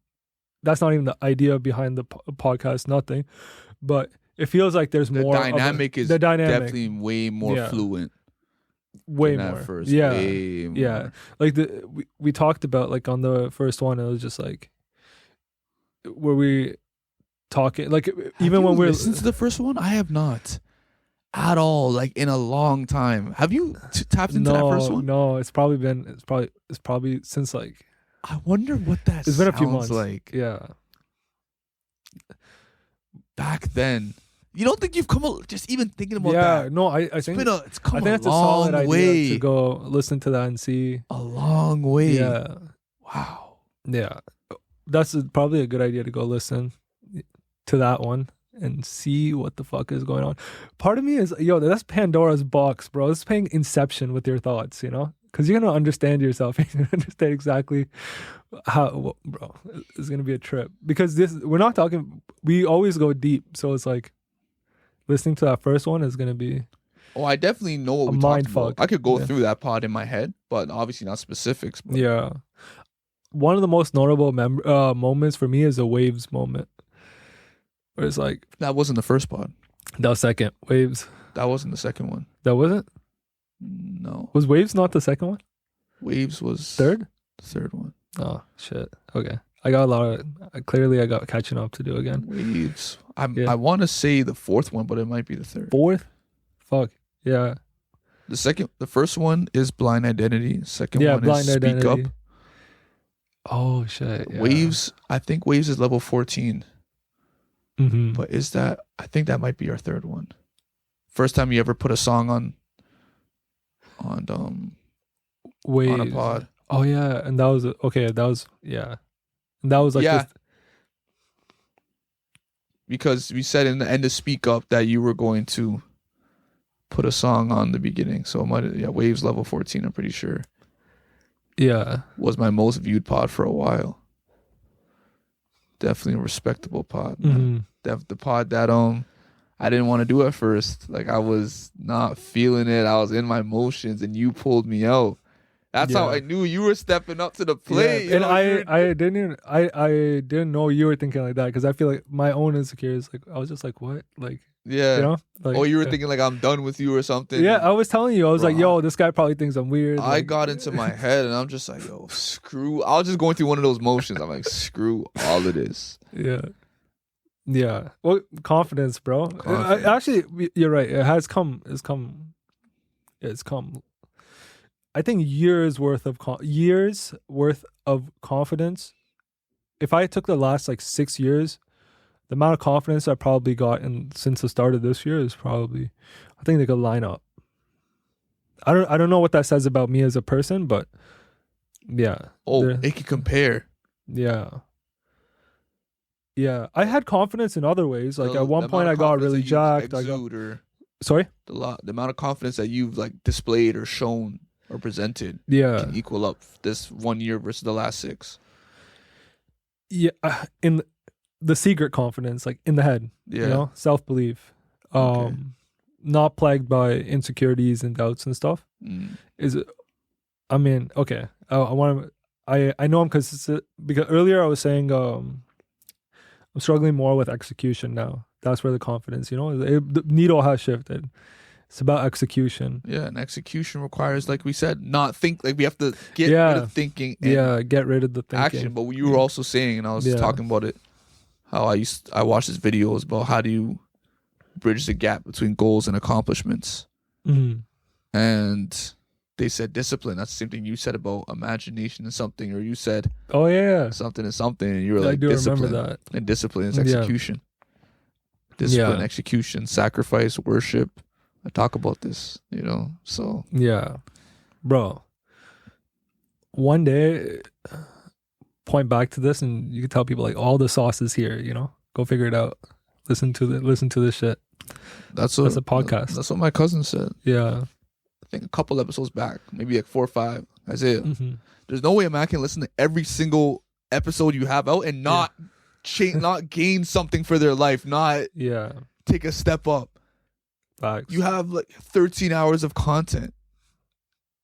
That's not even the idea behind the podcast. Nothing, but it feels like there's more. The dynamic is definitely way more fluent. Way more. First. Yeah. Way more. Yeah. Like we talked about like on the first one, it was just like where we talking like even when we're listened to the first one, I have not. At all, like in a long time. Have you tapped into that first one? No, it's probably since like. I wonder what that. It's been a few months. Like yeah. Back then, you don't think you've come just even thinking about that? Yeah, no, I think it's come I think that's a solid way idea to go listen to that and see. A long way. Yeah. Wow. Yeah, that's probably a good idea to go listen to that one. And see what the fuck is going on. Part of me is, that's Pandora's box, bro. It's playing Inception with your thoughts, because you're gonna understand yourself. You're gonna understand exactly how, bro. It's gonna be a trip because we're not talking. We always go deep, so it's like listening to that first one is gonna be. Oh, I definitely know what we talked about. I could go through that pod in my head, but obviously not specifics. But. Yeah, one of the most notable moments for me is the waves moment. Where it's like that wasn't the first pod. That was second. Waves. That wasn't the second one. That wasn't? No. Was Waves not the second one? Waves was third? The third one. Oh shit. Okay. I got a lot of clearly I got catching up to do again. Waves. I want to say the fourth one, but it might be the third. Fourth? Fuck. Yeah. The first one is Blind Identity. Second one Blind is Identity. Speak Up. Oh shit. Yeah. Waves, I think Waves is level 14. Mm-hmm. But I think that might be our third one. First time you ever put a song on Waves. On a pod. Oh yeah, and that was and that was like because we said in the end of Speak Up that you were going to put a song on the beginning. So Waves level 14, I'm pretty sure. Yeah. Was my most viewed pod for a while. Definitely a respectable pod. Mm-hmm. The pod that I didn't want to do at first. Like I was not feeling it. I was in my emotions, and you pulled me out. That's how I knew you were stepping up to the plate. Yeah. And I didn't know you were thinking like that because I feel like my own insecurities. Like I was just like, what? Like yeah. Like, you were thinking like I'm done with you or something. Yeah, I was telling you. I was like, yo, this guy probably thinks I'm weird. I got into my head and I'm just like, yo, screw. I was just going through one of those motions. I'm like, screw all of this. Yeah. Yeah. Well, confidence, bro. Actually, you're right. It's come. I think years worth of confidence. If I took the last like 6 years, the amount of confidence I probably gotten since the start of this year is probably, I think they could line up. I don't know what that says about me as a person, but yeah. Oh, it can compare. Yeah. Yeah, I had confidence in other ways. Like at one point, I got really jacked. Sorry? The amount of confidence that you've like displayed or shown or presented, yeah, can equal up this 1 year versus the last 6. Yeah, in the secret confidence, like in the head, Yeah. self-belief, Okay. not plagued by insecurities and doubts and stuff. Mm. Is it? I mean, okay. I want to. I know I'm consistent because earlier I was saying I'm struggling more with execution now. That's where the confidence, the needle has shifted. It's about execution. Yeah, and execution requires, like we said, not think. Like we have to get Yeah. rid of thinking and Yeah, get rid of the thinking. action. But you were also saying, and I was Yeah. talking about it, how I watched this video about how do you bridge the gap between goals and accomplishments. Mhm. And they said discipline. That's the same thing you said about imagination and something, or you said Oh yeah. something is something, and you were I like do discipline. remember that. And discipline is Yeah. execution. Discipline, Yeah. execution, sacrifice, worship. I talk about this, so Yeah. Bro. One day point back to this and you can tell people like all the sauce is here, Go figure it out. Listen to this shit. that's a podcast. That's what my cousin said. Yeah. I think a couple episodes back, maybe like 4 or 5. Isaiah, Mhm. there's no way a man can listen to every single episode you have out and not not gain something for their life, not Yeah. take a step up. Facts. You have like 13 hours of content.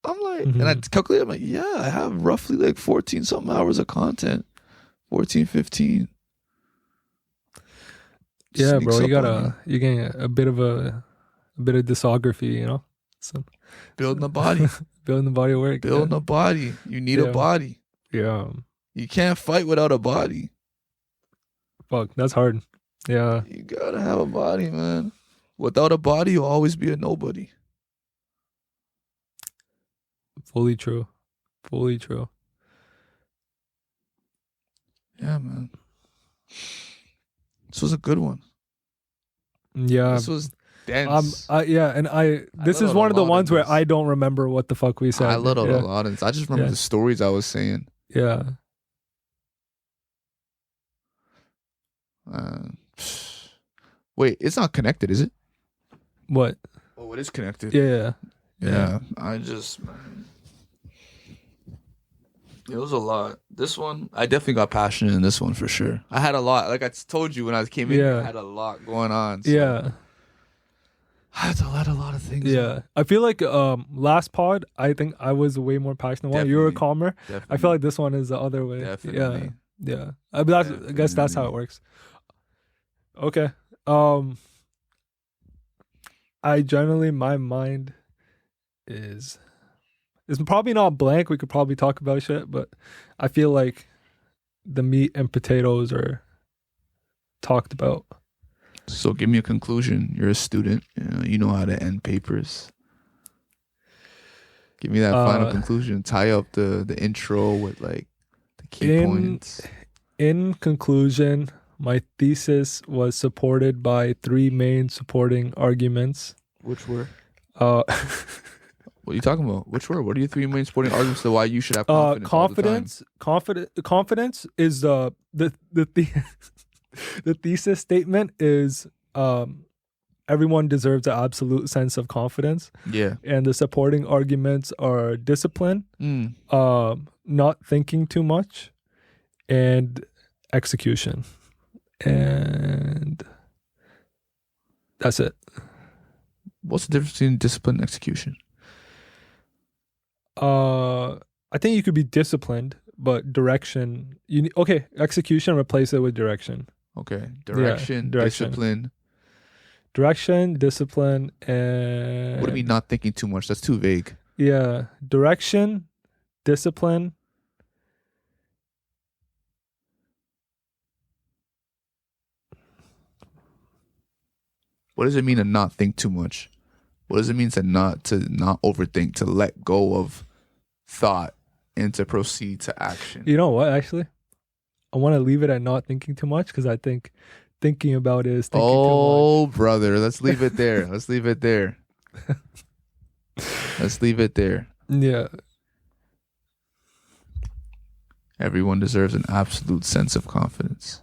I'm like, and I calculate, I'm like, yeah, I have roughly like 14 something hours of content. 14, 15. Yeah, Sneaks bro, up on you're getting a bit of discography, So building a body. building the body of work. Building a body. You need a Yeah. body. Yeah. You can't fight without a body. Fuck, that's hard. Yeah. You gotta have a body, man. Without a body, you'll always be a nobody. Fully true. Fully true. Yeah, man. This was a good one. Yeah. This was dense. Yeah, and this let is out one a of the lot in ones where this. I don't remember what the fuck we said. I let out yeah. a lot. I just remember Yeah. the stories I was saying. Yeah. Wait, it's not connected, is it? What? Oh, it is connected. Yeah. Yeah. I just, man. It was a lot. This one, I definitely got passionate in this one for sure. I had a lot. Like I told you when I came in, Yeah. I had a lot going on. So Yeah. I had to let a lot of things. Yeah. I feel like last pod, I think I was way more passionate one. You were Definitely. calmer. Definitely. I feel like this one is the other way. Definitely. Yeah. I guess that's how it works. Okay. I generally, my mind is probably not blank. We could probably talk about shit, but I feel like the meat and potatoes are talked about. So give me a conclusion. You're a student. You know how to end papers. Give me that final conclusion. Tie up the intro with like the key points. In conclusion, my thesis was supported by 3 main supporting arguments. Which were? Uh, What are you talking about? Which were? What are your 3 main supporting arguments to why you should have confidence? All the time? Confidence is the the thesis statement is everyone deserves an absolute sense of confidence. Yeah. And the supporting arguments are discipline, not thinking too much, and execution. And that's it. What's the difference between discipline and execution? I think you could be disciplined, but direction. Execution, replace it with direction. Okay. Direction, direction. discipline. Direction, discipline, and What do you mean not thinking too much? That's too vague. Yeah, direction, discipline. What does it mean to not think too much? What does it mean to not overthink, to let go of thought and to proceed to action? You know what? Actually, I want to leave it at not thinking too much because I think thinking about it is thinking too much. Oh, brother, let's leave it there. Let's leave it there. Let's leave it there. Yeah. Everyone deserves an absolute sense of confidence.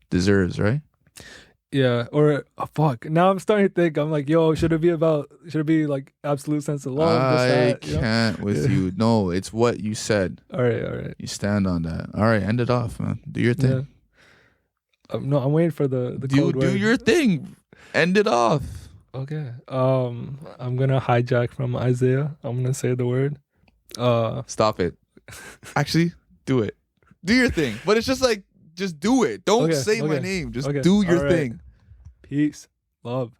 Deserves, right? Yeah, or fuck. Now I'm starting to think. I'm like, yo, should it be like absolute sense of love? I can't with you. No, it's what you said. All right. You stand on that. All right, end it off, man. Do your thing. Yeah. No, I'm waiting for the code word. Do your thing. End it off. Okay. I'm gonna hijack from Isaiah. I'm gonna say the word. Stop it. Actually, do it. Do your thing. But it's just like, just do it. Don't say my name. Just do your thing. Peace. Love.